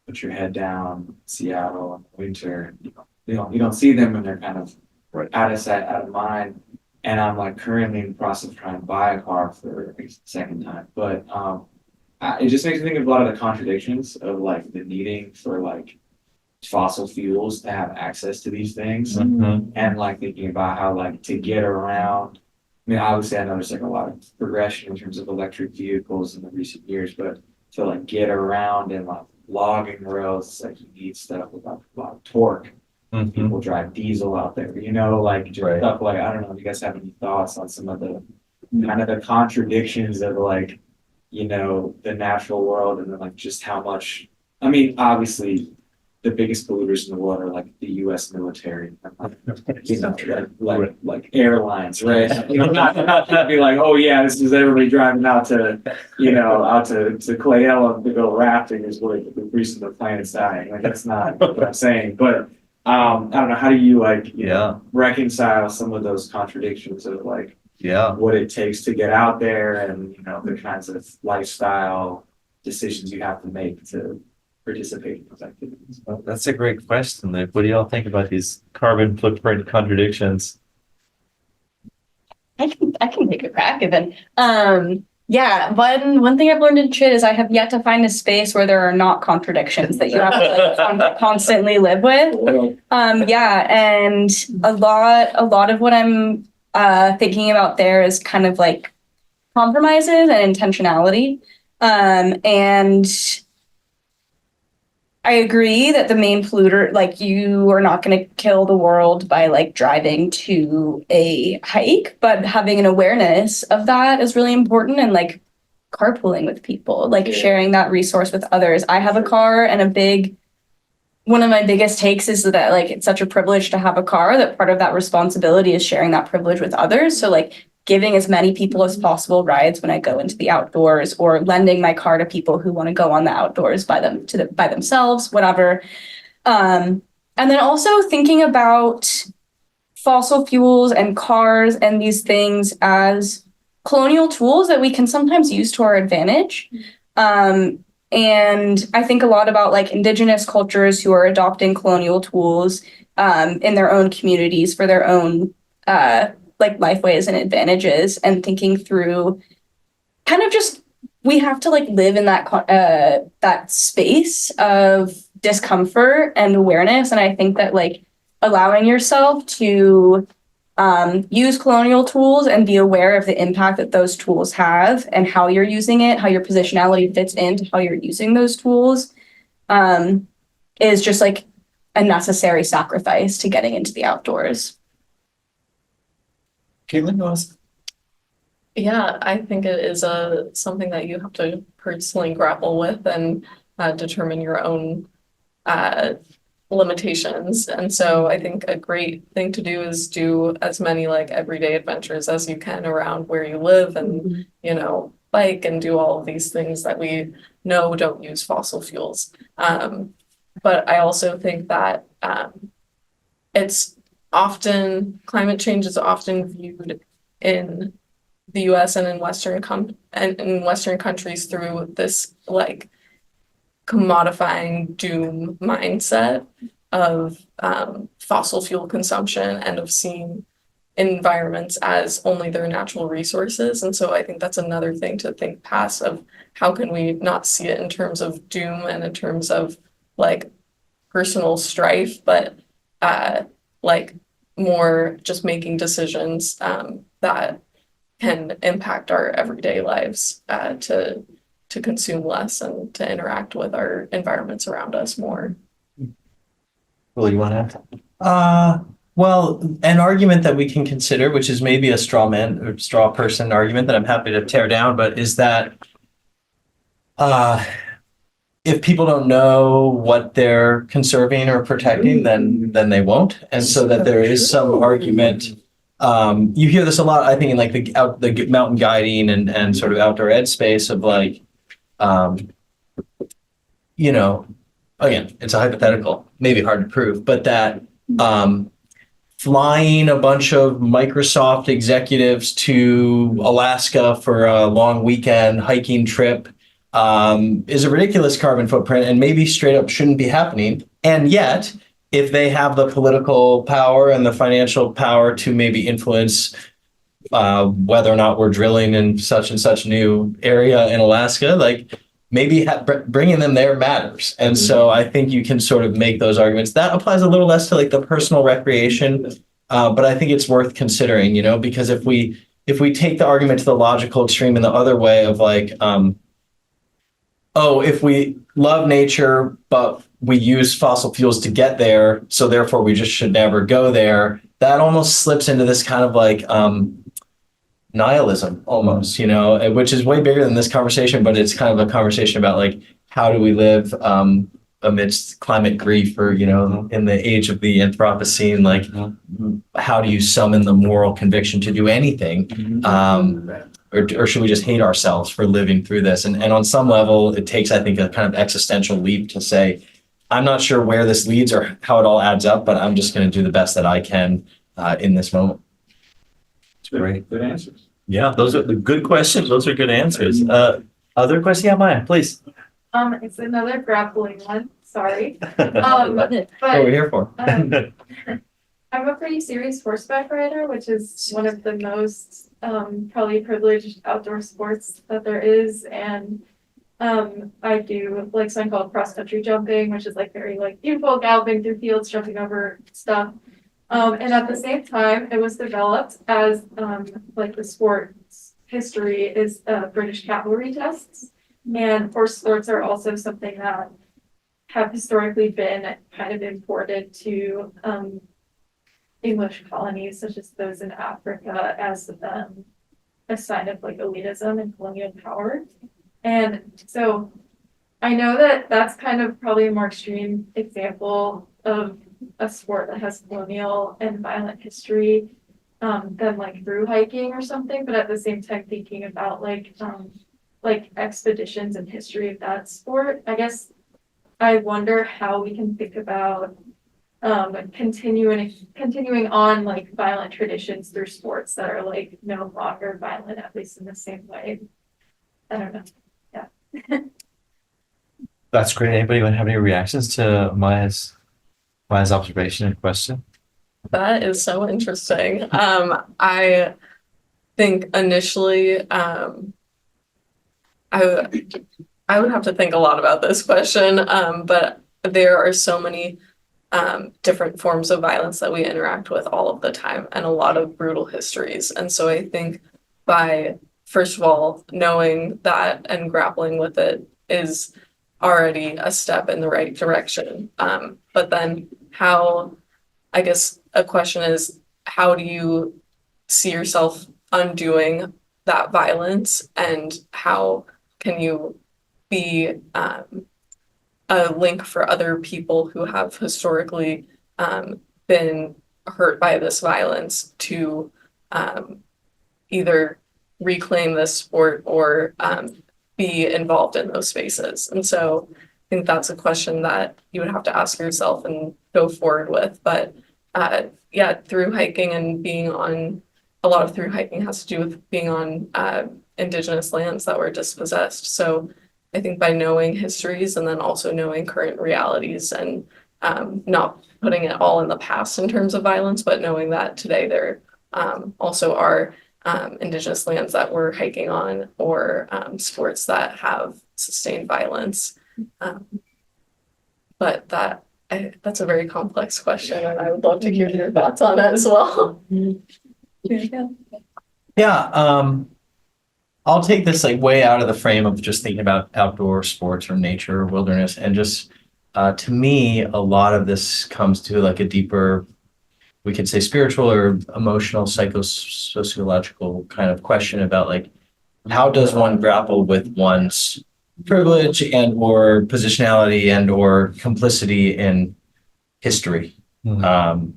put your head down in Seattle in winter. You don't see them and they're kind of out of sight, out of mind. And I'm like currently in the process of trying to buy a car for the second time. But it just makes me think of a lot of the contradictions of like the needing for like fossil fuels to have access to these things, and like thinking about how like to get around. I mean, obviously I know there's like a lot of progression in terms of electric vehicles in the recent years, but to like get around in like logging roads, like you need stuff with like a lot of torque. People drive diesel out there, like just stuff like, I don't know if you guys have any thoughts on some of the kind of the contradictions of like, the natural world, and then like just how much, I mean, obviously the biggest polluters in the world are like the U.S. military, like airlines, right? Not to be like, oh yeah, this is everybody driving out to, out to Clay Ellen to go rafting is where the reason the planet's dying. Like that's not what I'm saying, but I don't know. How do you reconcile some of those contradictions of like what it takes to get out there and the kinds of lifestyle decisions you have to make to participate in those activities? Well, that's a great question, Luke. What do y'all think about these carbon footprint contradictions? I can take a crack at it. Yeah, one thing I've learned in Chit is I have yet to find a space where there are not contradictions that you have to like, constantly live with. Yeah, and a lot of what I'm thinking about there is kind of like compromises and intentionality. And I agree that the main polluter, like you are not going to kill the world by like driving to a hike, but having an awareness of that is really important, and like carpooling with people, like sharing that resource with others. I have a car and a big one of my biggest takes is that like it's such a privilege to have a car, that part of that responsibility is sharing that privilege with others. So like giving as many people as possible rides when I go into the outdoors, or lending my car to people who want to go on the outdoors by themselves, whatever. And then also thinking about fossil fuels and cars and these things as colonial tools that we can sometimes use to our advantage. And I think a lot about like indigenous cultures who are adopting colonial tools in their own communities for their own like lifeways and advantages, and thinking through kind of just, we have to like live in that space of discomfort and awareness. And I think that like allowing yourself to use colonial tools and be aware of the impact that those tools have and how you're using it, how your positionality fits into how you're using those tools, is just like a necessary sacrifice to getting into the outdoors. Caitlin, you want to- Yeah, I think it is something that you have to personally grapple with and determine your own limitations. And so I think a great thing to do is do as many like everyday adventures as you can around where you live, and bike and do all of these things that we know don't use fossil fuels. But I also think that it's often, climate change is often viewed in the US and in Western countries through this like commodifying doom mindset of fossil fuel consumption and of seeing environments as only their natural resources. And so I think that's another thing to think past, of how can we not see it in terms of doom and in terms of like personal strife, but like more just making decisions that can impact our everyday lives, to consume less and to interact with our environments around us more. Will, you want to? Well, an argument that we can consider, which is maybe a straw man or straw person argument that I'm happy to tear down, but is that if people don't know what they're conserving or protecting, then they won't. And so that there is some argument. You hear this a lot, I think, in like the mountain guiding and sort of outdoor ed space of like, again, it's a hypothetical, maybe hard to prove, but that flying a bunch of Microsoft executives to Alaska for a long weekend hiking trip is a ridiculous carbon footprint and maybe straight up shouldn't be happening. And yet, if they have the political power and the financial power to maybe influence whether or not we're drilling in such and such new area in Alaska, like maybe bringing them there matters. And so I think you can sort of make those arguments. That applies a little less to like the personal recreation, but I think it's worth considering, because if we take the argument to the logical extreme in the other way of like, if we love nature, but we use fossil fuels to get there, so therefore we just should never go there, that almost slips into this kind of like nihilism almost, which is way bigger than this conversation, but it's kind of a conversation about like, how do we live amidst climate grief, or, in the age of the Anthropocene, like how do you summon the moral conviction to do anything? Or should we just hate ourselves for living through this? And on some level, it takes, I think, a kind of existential leap to say, I'm not sure where this leads or how it all adds up, but I'm just going to do the best that I can in this moment. Great. Good answers. Yeah, those are the good questions. Those are good answers. Other question? Yeah, Maya, please. It's another grappling one, sorry. What we're here for. I'm a pretty serious horseback rider, which is one of the most probably privileged outdoor sports that there is. And I do like something called cross country jumping, which is like very like beautiful, galloping through fields, jumping over stuff. And at the same time, it was developed as like the sport's history is British cavalry tests. And horse sports are also something that have historically been kind of imported to English colonies, such as those in Africa, as a sign of like elitism and colonial power. And so I know that that's kind of probably a more extreme example of a sport that has colonial and violent history than like through hiking or something, but at the same time thinking about like expeditions and history of that sport. I guess I wonder how we can think about continuing on like violent traditions through sports that are like no longer violent, at least in the same way. I don't know. Yeah. That's great. Anybody want to have any reactions to Maya's observation and question? That is so interesting. I think initially, I would have to think a lot about this question, but there are so many different forms of violence that we interact with all of the time and a lot of brutal histories. And so I think by, first of all, knowing that and grappling with it is already a step in the right direction. But then how, I guess a question is, how do you see yourself undoing that violence, and how can you be a link for other people who have historically been hurt by this violence to either reclaim this sport or be involved in those spaces. And so I think that's a question that you would have to ask yourself and go forward with. But yeah, through hiking and being on, a lot of through hiking has to do with being on indigenous lands that were dispossessed. So I think by knowing histories and then also knowing current realities and not putting it all in the past in terms of violence, but knowing that today there also are indigenous lands that we're hiking on, or sports that have sustained violence. But that's a very complex question, and I would love to hear your thoughts on it as well. Yeah, I'll take this like way out of the frame of just thinking about outdoor sports or nature or wilderness, and just to me, a lot of this comes to like a deeper, we could say spiritual or emotional, psychosociological kind of question about like, how does one grapple with one's privilege and or positionality and or complicity in history? And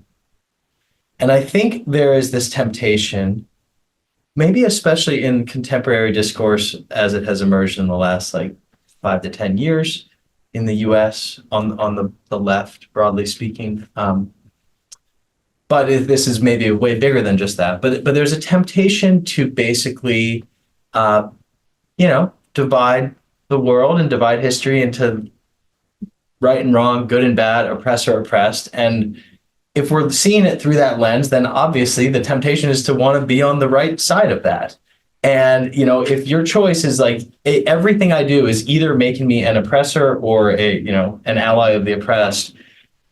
I think there is this temptation, maybe especially in contemporary discourse as it has emerged in the last like 5 to 10 years in the US on the left, broadly speaking. But this is maybe way bigger than just that. But there's a temptation to basically, divide the world and divide history into right and wrong, good and bad, oppressor, oppressed. And if we're seeing it through that lens, then obviously the temptation is to want to be on the right side of that. And, if your choice is like everything I do is either making me an oppressor or an ally of the oppressed,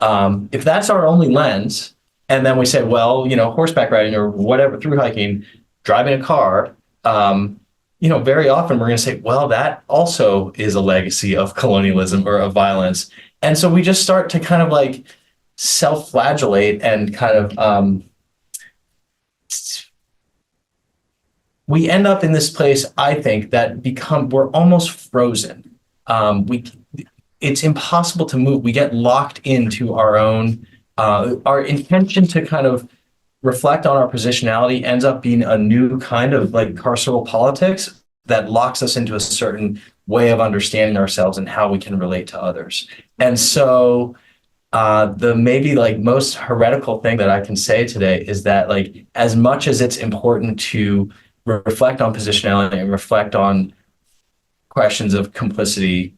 if that's our only lens, and then we say, well, horseback riding or whatever, through hiking, driving a car, very often we're going to say, well, that also is a legacy of colonialism or of violence. And so we just start to kind of like self-flagellate and kind of we end up in this place, I think, that we're almost frozen. It's impossible to move. We get locked into our own our intention to kind of reflect on our positionality ends up being a new kind of like carceral politics that locks us into a certain way of understanding ourselves and how we can relate to others. And so the maybe like most heretical thing that I can say today is that like, as much as it's important to reflect on positionality and reflect on questions of complicity,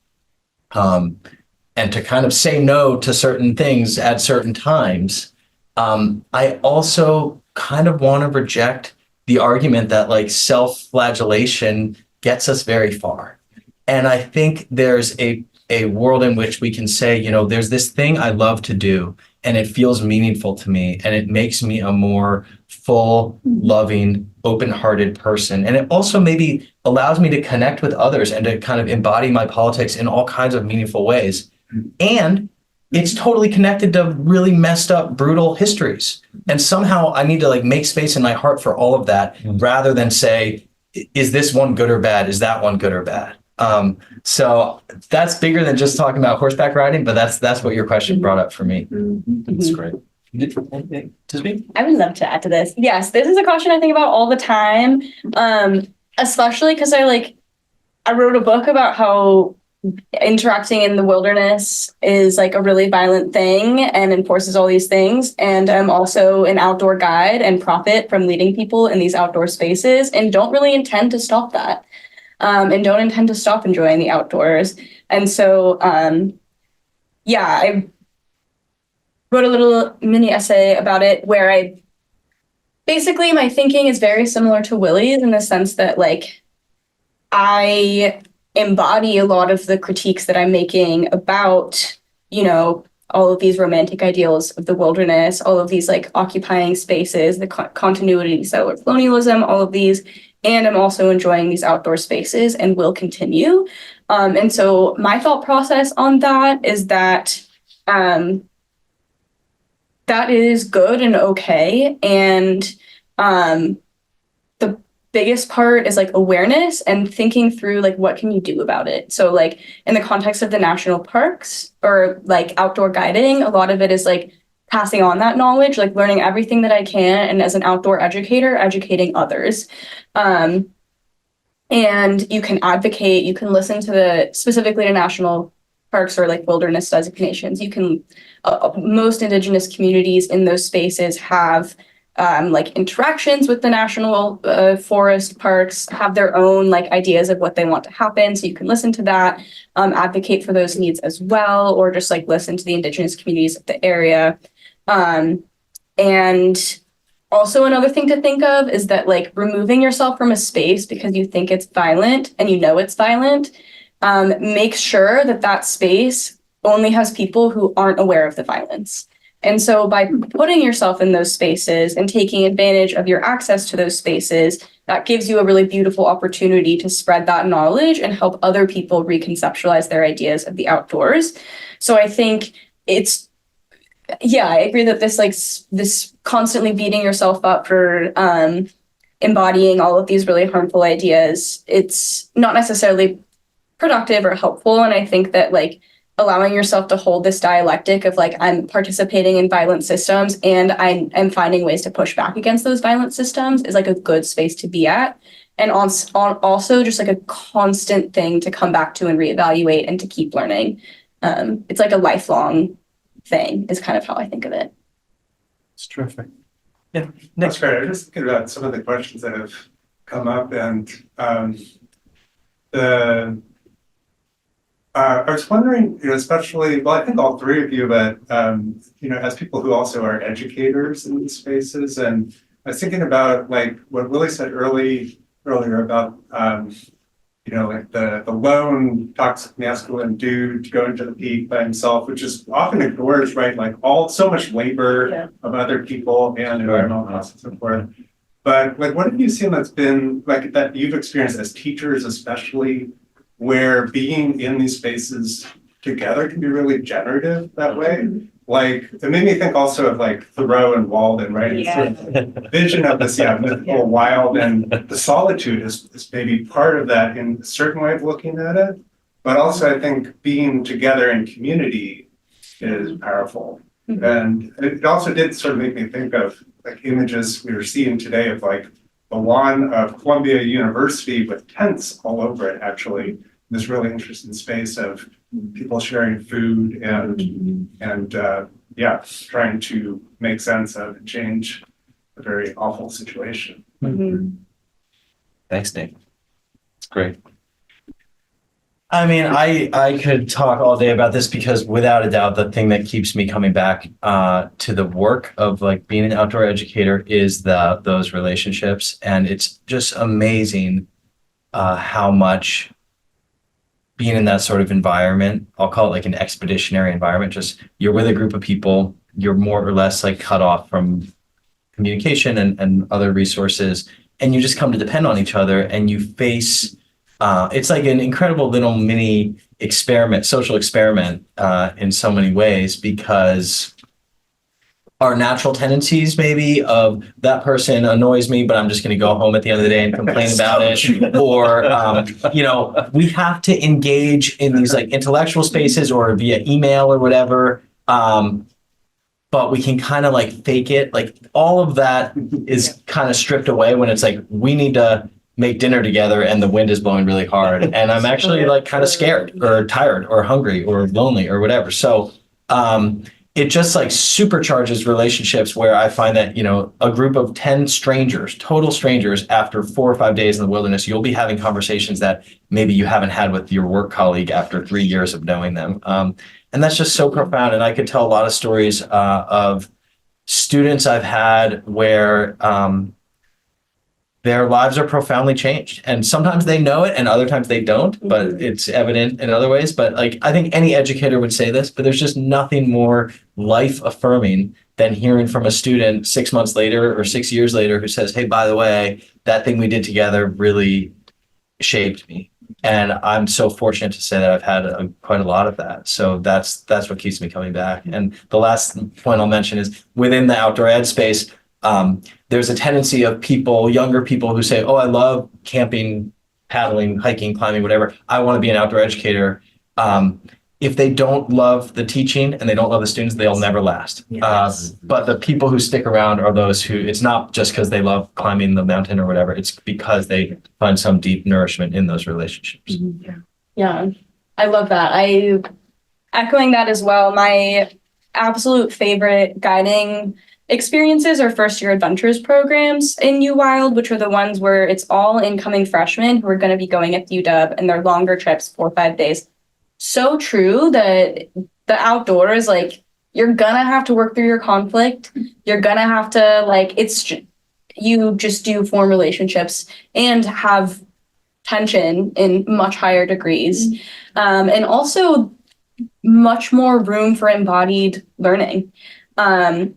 and to kind of say no to certain things at certain times, I also kind of want to reject the argument that like self-flagellation gets us very far. And I think there's a world in which we can say, there's this thing I love to do and it feels meaningful to me and it makes me a more full, loving, open-hearted person. And it also maybe allows me to connect with others and to kind of embody my politics in all kinds of meaningful ways. And it's totally connected to really messed up, brutal histories. And somehow I need to like make space in my heart for all of that rather than say, is this one good or bad? Is that one good or bad? So that's bigger than just talking about horseback riding, but that's what your question brought up for me. That's great. Anything to speak? I would love to add to this. Yes, this is a question I think about all the time. Especially because I wrote a book about how interacting in the wilderness is like a really violent thing and enforces all these things. And I'm also an outdoor guide and profit from leading people in these outdoor spaces and don't really intend to stop that. And don't intend to stop enjoying the outdoors. And so, I wrote a little mini essay about it where basically my thinking is very similar to Willie's in the sense that I embody a lot of the critiques that I'm making about, all of these romantic ideals of the wilderness, all of these occupying spaces, the continuity, settler colonialism, all of these. And I'm also enjoying these outdoor spaces and will continue. And so my thought process on that is that that is good and okay. And the biggest part is awareness and thinking through what can you do about it. So in the context of the national parks or outdoor guiding, a lot of it is passing on that knowledge, learning everything that I can, and as an outdoor educator, educating others. And you can advocate, you can listen to specifically to national parks or wilderness designations. You can, most Indigenous communities in those spaces have interactions with the national forest parks, have their own ideas of what they want to happen. So you can listen to that, advocate for those needs as well, or just listen to the Indigenous communities of the area. And also another thing to think of is that removing yourself from a space because you think it's violent and it's violent, make sure that that space only has people who aren't aware of the violence. And so by putting yourself in those spaces and taking advantage of your access to those spaces, that gives you a really beautiful opportunity to spread that knowledge and help other people reconceptualize their ideas of the outdoors. So I think I agree that this constantly beating yourself up for embodying all of these really harmful ideas, it's not necessarily productive or helpful. And I think that allowing yourself to hold this dialectic of I'm participating in violent systems and I'm finding ways to push back against those violent systems is a good space to be at. And also just a constant thing to come back to and reevaluate and to keep learning. It's a lifelong thing is kind of how I think of it. It's terrific. Yeah, that's great. I'm just thinking about some of the questions that have come up, and I was wondering, especially, well, I think all three of you, but as people who also are educators in these spaces, and I was thinking about what Willie said earlier about the lone toxic masculine dude going to the peak by himself, which is often ignores, right? So much labor of other people and environmental costs and so forth. But what have you seen that's been that you've experienced as teachers, especially, where being in these spaces together can be really generative that way? It made me think also of Thoreau and Walden, right? Yeah. It's sort of vision of this, mythical wild, and the solitude is maybe part of that in a certain way of looking at it. But also I think being together in community is powerful. Mm-hmm. And it also did sort of make me think of images we were seeing today of the lawn of Columbia University with tents all over it, actually. This really interesting space of people sharing food and trying to make sense of and change a very awful situation. Mm-hmm. Thanks, Nick. It's great. I mean, I could talk all day about this because without a doubt, the thing that keeps me coming back to the work of being an outdoor educator is those relationships. And it's just amazing how much being in that sort of environment, I'll call it an expeditionary environment, just you're with a group of people, you're more or less cut off from communication and other resources, and you just come to depend on each other and you face it's an incredible little mini social experiment in so many ways, because our natural tendencies maybe of that person annoys me, but I'm just going to go home at the end of the day and complain about it. Or, we have to engage in these like intellectual spaces or via email or whatever. But we can kind of like fake it. Like all of that is kind of stripped away when it's like, we need to make dinner together and the wind is blowing really hard. And I'm actually like kind of scared or tired or hungry or lonely or whatever. So, it just like supercharges relationships where I find that, a group of 10 strangers, total strangers, after 4 or 5 days in the wilderness, you'll be having conversations that maybe you haven't had with your work colleague after 3 years of knowing them. And that's just so profound. And I could tell a lot of stories of students I've had where their lives are profoundly changed. And sometimes they know it and other times they don't, but it's evident in other ways. But like, I think any educator would say this, but there's just nothing more life affirming than hearing from a student 6 months later or 6 years later who says, hey, by the way, that thing we did together really shaped me. And I'm so fortunate to say that I've had quite a lot of that. So that's what keeps me coming back. And the last point I'll mention is within the outdoor ed space, there's a tendency of younger people who say, oh, I love camping, paddling, hiking, climbing, whatever. I want to be an outdoor educator. If they don't love the teaching and they don't love the students, they'll never last. Yes. But the people who stick around are those who, it's not just because they love climbing the mountain or whatever. It's because they find some deep nourishment in those relationships. Yeah, I love that. Echoing that as well, my absolute favorite guiding experiences are first year adventures programs in UWild, which are the ones where it's all incoming freshmen who are going to be going at UW and they're longer trips, 4 or 5 days. So true that the outdoors, like, you're gonna have to work through your conflict. You're gonna have to, like, you just do form relationships and have tension in much higher degrees. And also much more room for embodied learning. And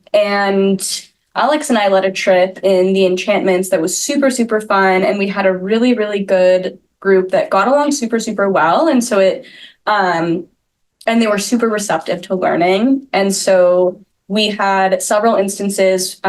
Alex and I led a trip in the Enchantments that was super, super fun. And we had a really, really good group that got along super, super well. And so and they were super receptive to learning. And so we had several instances.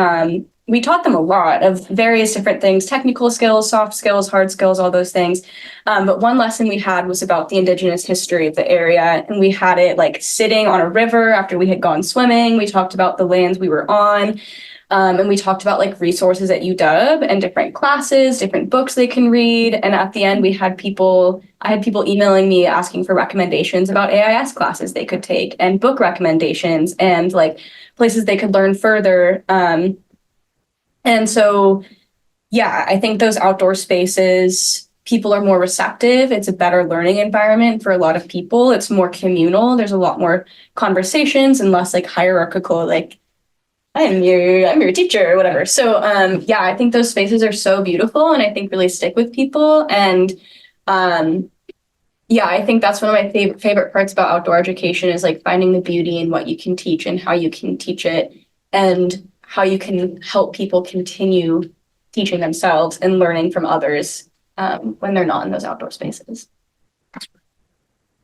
We taught them a lot of various different things, technical skills, soft skills, hard skills, all those things. But one lesson we had was about the Indigenous history of the area. And we had it like sitting on a river after we had gone swimming. We talked about the lands we were on. And we talked about like resources at UW and different classes, different books they can read. And at the end, I had people emailing me asking for recommendations about AIS classes they could take and book recommendations and like places they could learn further. And so, yeah, I think those outdoor spaces, people are more receptive. It's a better learning environment for a lot of people. It's more communal. There's a lot more conversations and less like hierarchical, like, I'm your teacher or whatever. So, yeah, I think those spaces are so beautiful and I think really stick with people. And, yeah, I think that's one of my favorite parts about outdoor education is like finding the beauty in what you can teach and how you can teach it and how you can help people continue teaching themselves and learning from others when they're not in those outdoor spaces.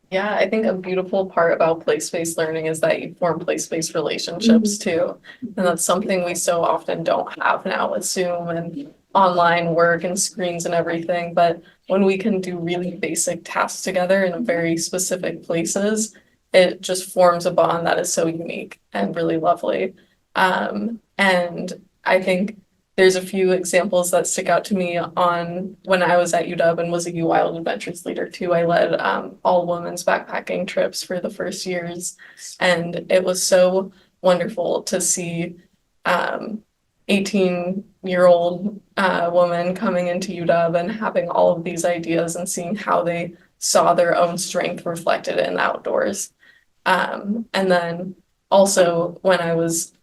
Yeah, I think a beautiful part about place-based learning is that you form place-based relationships too. And that's something we so often don't have now with Zoom and online work and screens and everything. But when we can do really basic tasks together in very specific places, it just forms a bond that is so unique and really lovely. And I think there's a few examples that stick out to me on when I was at UW and was a UWild Adventures leader too. I led all women's backpacking trips for the first years, and it was so wonderful to see 18-year-old woman coming into UW and having all of these ideas and seeing how they saw their own strength reflected in the outdoors. And then also when I was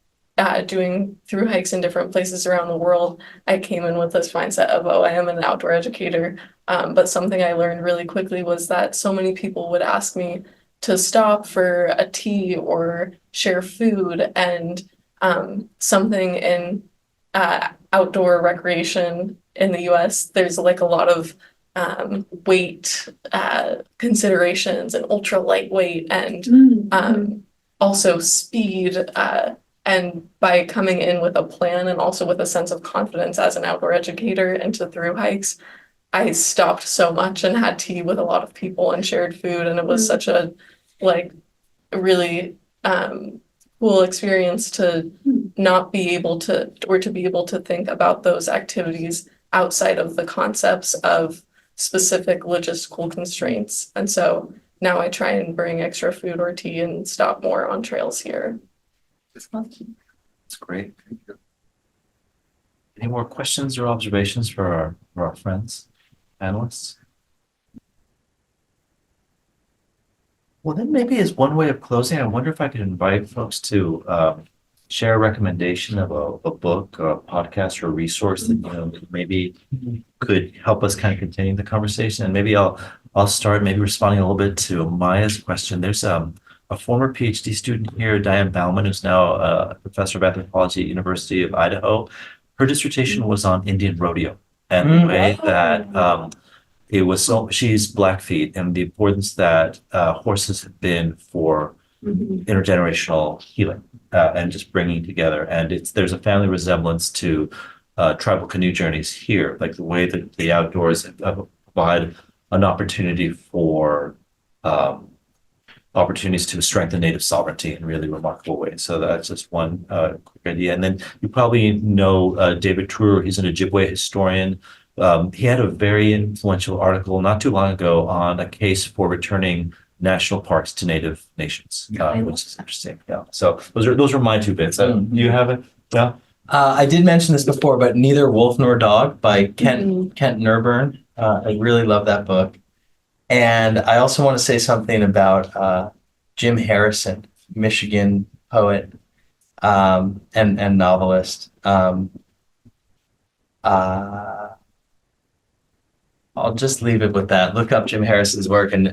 doing through hikes in different places around the world, I came in with this mindset of, oh, I am an outdoor educator. But something I learned really quickly was that so many people would ask me to stop for a tea or share food, and something in outdoor recreation in the US, there's like a lot of weight considerations and ultra lightweight and also speed And by coming in with a plan and also with a sense of confidence as an outdoor educator into through hikes, I stopped so much and had tea with a lot of people and shared food. And it was such a like really cool experience to not be able to, or to be able to think about those activities outside of the concepts of specific logistical constraints. And so now I try and bring extra food or tea and stop more on trails here. That's great. Thank you. Any more questions or observations for our friends, panelists? Well, then maybe as one way of closing, I wonder if I could invite folks to share a recommendation of a book, or a podcast, or a resource that maybe could help us kind of continue the conversation. And maybe I'll start maybe responding a little bit to Maya's question. There's a former PhD student here, Diane Bauman, who's now a professor of anthropology at University of Idaho. Her dissertation was on Indian rodeo and the way that it was she's Blackfeet, and the importance that horses have been for intergenerational healing and just bringing together. And there's a family resemblance to tribal canoe journeys here, like the way that the outdoors provide an opportunity for opportunities to strengthen native sovereignty in really remarkable ways. So that's just one quick idea. And then you probably know David Truer. He's an Ojibwe historian. He had a very influential article not too long ago on a case for returning national parks to native nations, which is interesting. Yeah. So those are my two bits. Do you have it? Yeah. I did mention this before, but Neither Wolf Nor Dog by Kent Nurburn. I really love that book. And I also want to say something about Jim Harrison, Michigan poet and novelist. I'll just leave it with that. Look up Jim Harrison's work. And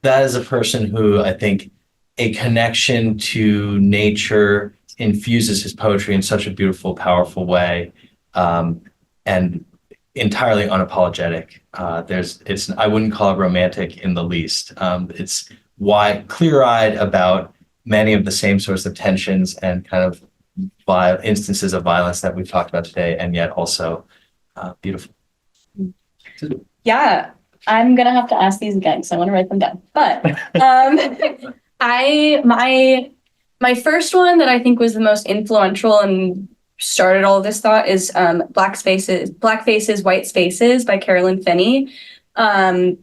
that is a person who I think a connection to nature infuses his poetry in such a beautiful, powerful way, and entirely unapologetic. I wouldn't call it romantic in the least. It's clear-eyed about many of the same sorts of tensions and kind of instances of violence that we've talked about today, and yet also beautiful. Yeah, I'm gonna have to ask these again because I want to write them down. But my first one that I think was the most influential and started all of this thought is Black Faces, White Spaces by Carolyn Finney,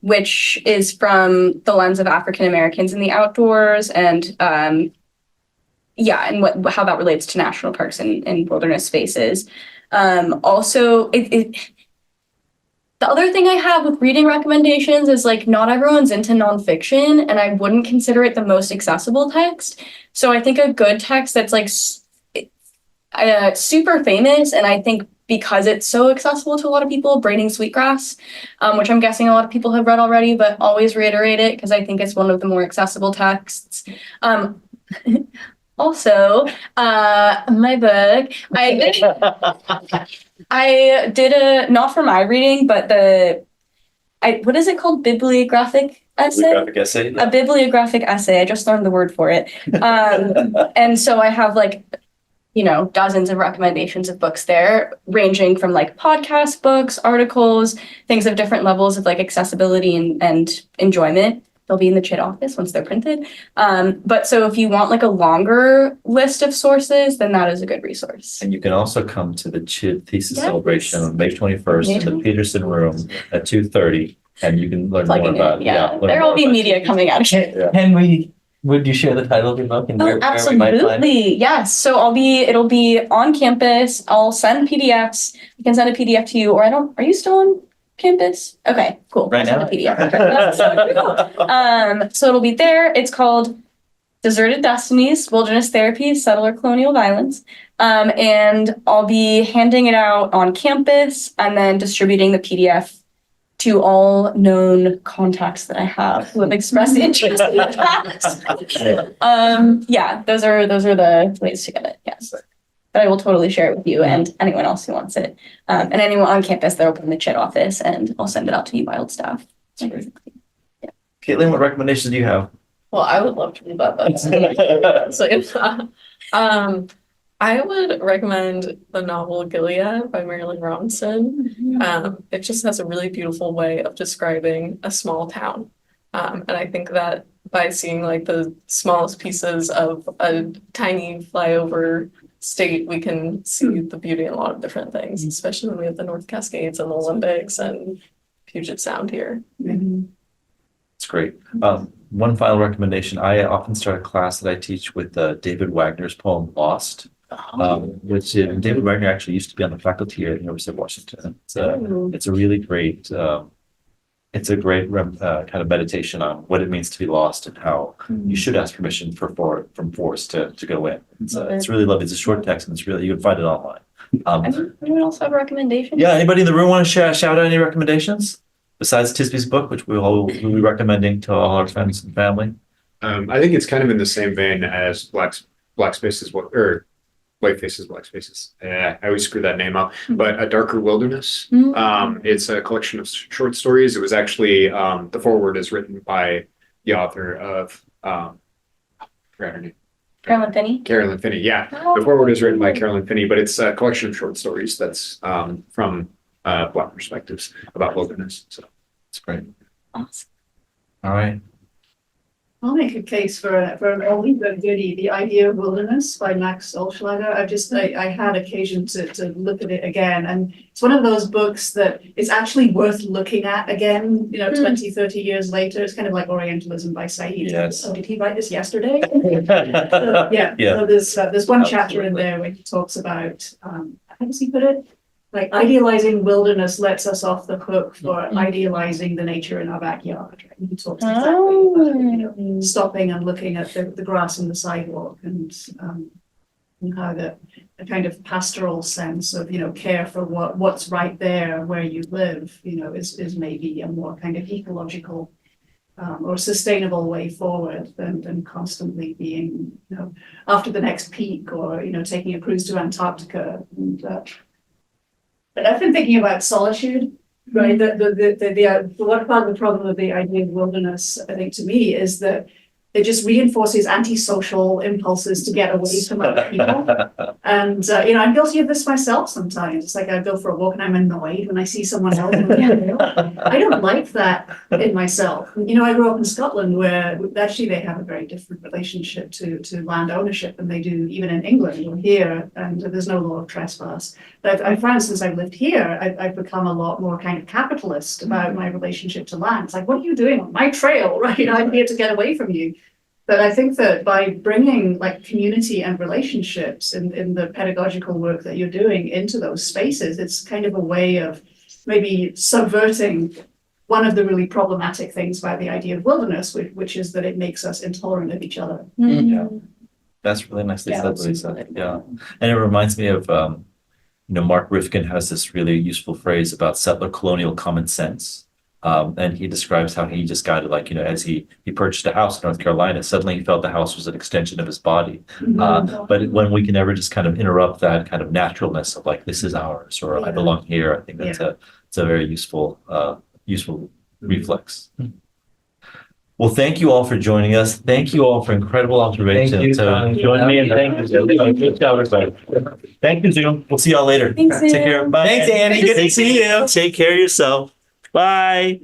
which is from the lens of African Americans in the outdoors and how that relates to national parks and wilderness spaces. Also, the other thing I have with reading recommendations is like not everyone's into nonfiction, and I wouldn't consider it the most accessible text. So I think a good text that's like super famous, and I think because it's so accessible to a lot of people, Braiding Sweetgrass, which I'm guessing a lot of people have read already, but always reiterate it because I think it's one of the more accessible texts. Also, my book, I did a, not for my reading, but what is it called? Bibliographic essay? Bibliographic essay? A bibliographic essay. I just learned the word for it. And so I have dozens of recommendations of books there, ranging from like podcast books, articles, things of different levels of like accessibility and enjoyment. They'll be in the CHIT office once they're printed. But so if you want like a longer list of sources, then that is a good resource. And you can also come to the CHIT thesis celebration on May 21st in the Peterson Room at 2:30, and you can learn more about it. Yeah, there will be media coming out of it. Would you share the title of your book and where we might find it? Absolutely. Yes. So it'll be on campus. I'll send PDFs. I can send a PDF to you, or are you still on campus? Okay, cool. Right now? I'll send a PDF. Okay. That's so cool. So it'll be there. It's called Deserted Destinies, Wilderness Therapy, Settler Colonial Violence. And I'll be handing it out on campus and then distributing the PDF to all known contacts that I have who have expressed interest in the past. Yeah, those are the ways to get it. Yes. But I will totally share it with you and anyone else who wants it. And anyone on campus, they'll open the CHIT office and I'll send it out to you wild staff. Caitlin, what recommendations do you have? Well, I would love to read that. I would recommend the novel Gilead by Marilyn Robinson. It just has a really beautiful way of describing a small town. And I think that by seeing like the smallest pieces of a tiny flyover state, we can see the beauty in a lot of different things, especially when we have the North Cascades and the Olympics and Puget Sound here. It's great. One final recommendation. I often start a class that I teach with David Wagner's poem Lost, which David Wagner actually used to be on the faculty here at the University of Washington. It's a really great, it's a great kind of meditation on what it means to be lost and how you should ask permission from force to go in. It's really lovely. It's a short text and it's really, you can find it online. Anyone else have a recommendation? Yeah, anybody in the room want to shout out any recommendations? Besides Tisby's book, which we'll be recommending to all our friends and family. I think it's kind of in the same vein as Black Spaces, or White Faces, Black Spaces. I always screw that name up. But A Darker Wilderness. It's a collection of short stories. It was actually the foreword is written by the author of I forgot her name. Carolyn Finney. Carolyn Finney, yeah. The foreword is written by Carolyn Finney, but it's a collection of short stories that's from Black perspectives about wilderness. So It's great. Awesome. All right. I'll make a case for an oldie but goodie, The Idea of Wilderness by Max Olschlager. I had occasion to look at it again, and it's one of those books that is actually worth looking at again, 20, 30 years later. It's kind of like Orientalism by Said. Yes. Oh, did he write this yesterday? So there's one chapter in there where he talks about, how does he put it? Like idealizing wilderness lets us off the hook for idealizing the nature in our backyard. Right? He talks exactly about, stopping and looking at the grass and the sidewalk and how the kind of pastoral sense of, care for what's right there where you live, is maybe a more kind of ecological or sustainable way forward than constantly being, after the next peak or, taking a cruise to Antarctica. But I've been thinking about solitude, right? What part of the problem of the idea of wilderness, I think, to me, is that it just reinforces antisocial impulses to get away from other people. And, I'm guilty of this myself sometimes. It's like I go for a walk and I'm annoyed when I see someone else. I don't like that in myself. I grew up in Scotland where actually they have a very different relationship to land ownership than they do even in England or here. And there's no law of trespass. But I found since I've lived here, I've become a lot more kind of capitalist about my relationship to land. It's like, what are you doing on my trail, right? I'm here to get away from you. But I think that by bringing like community and relationships in the pedagogical work that you're doing into those spaces, it's kind of a way of maybe subverting one of the really problematic things about the idea of wilderness, which is that it makes us intolerant of each other. Yeah. That's really nicely said, Lisa. Yeah. And it reminds me of, Mark Rifkin has this really useful phrase about settler colonial common sense. And he describes how he just got it, as he purchased a house in North Carolina, suddenly he felt the house was an extension of his body. But when we can ever just kind of interrupt that kind of naturalness of this is ours, or I belong here, I think that's it's a very useful reflex. Well, thank you all for joining us. Thank you all for incredible observations. Thank you, So Tony. join me and thank you. Good job, everybody. Thank you, Zoom. We'll see y'all later. Thanks, Take care. Bye. Thanks, Andy. Good to see you. Take care of yourself. Bye.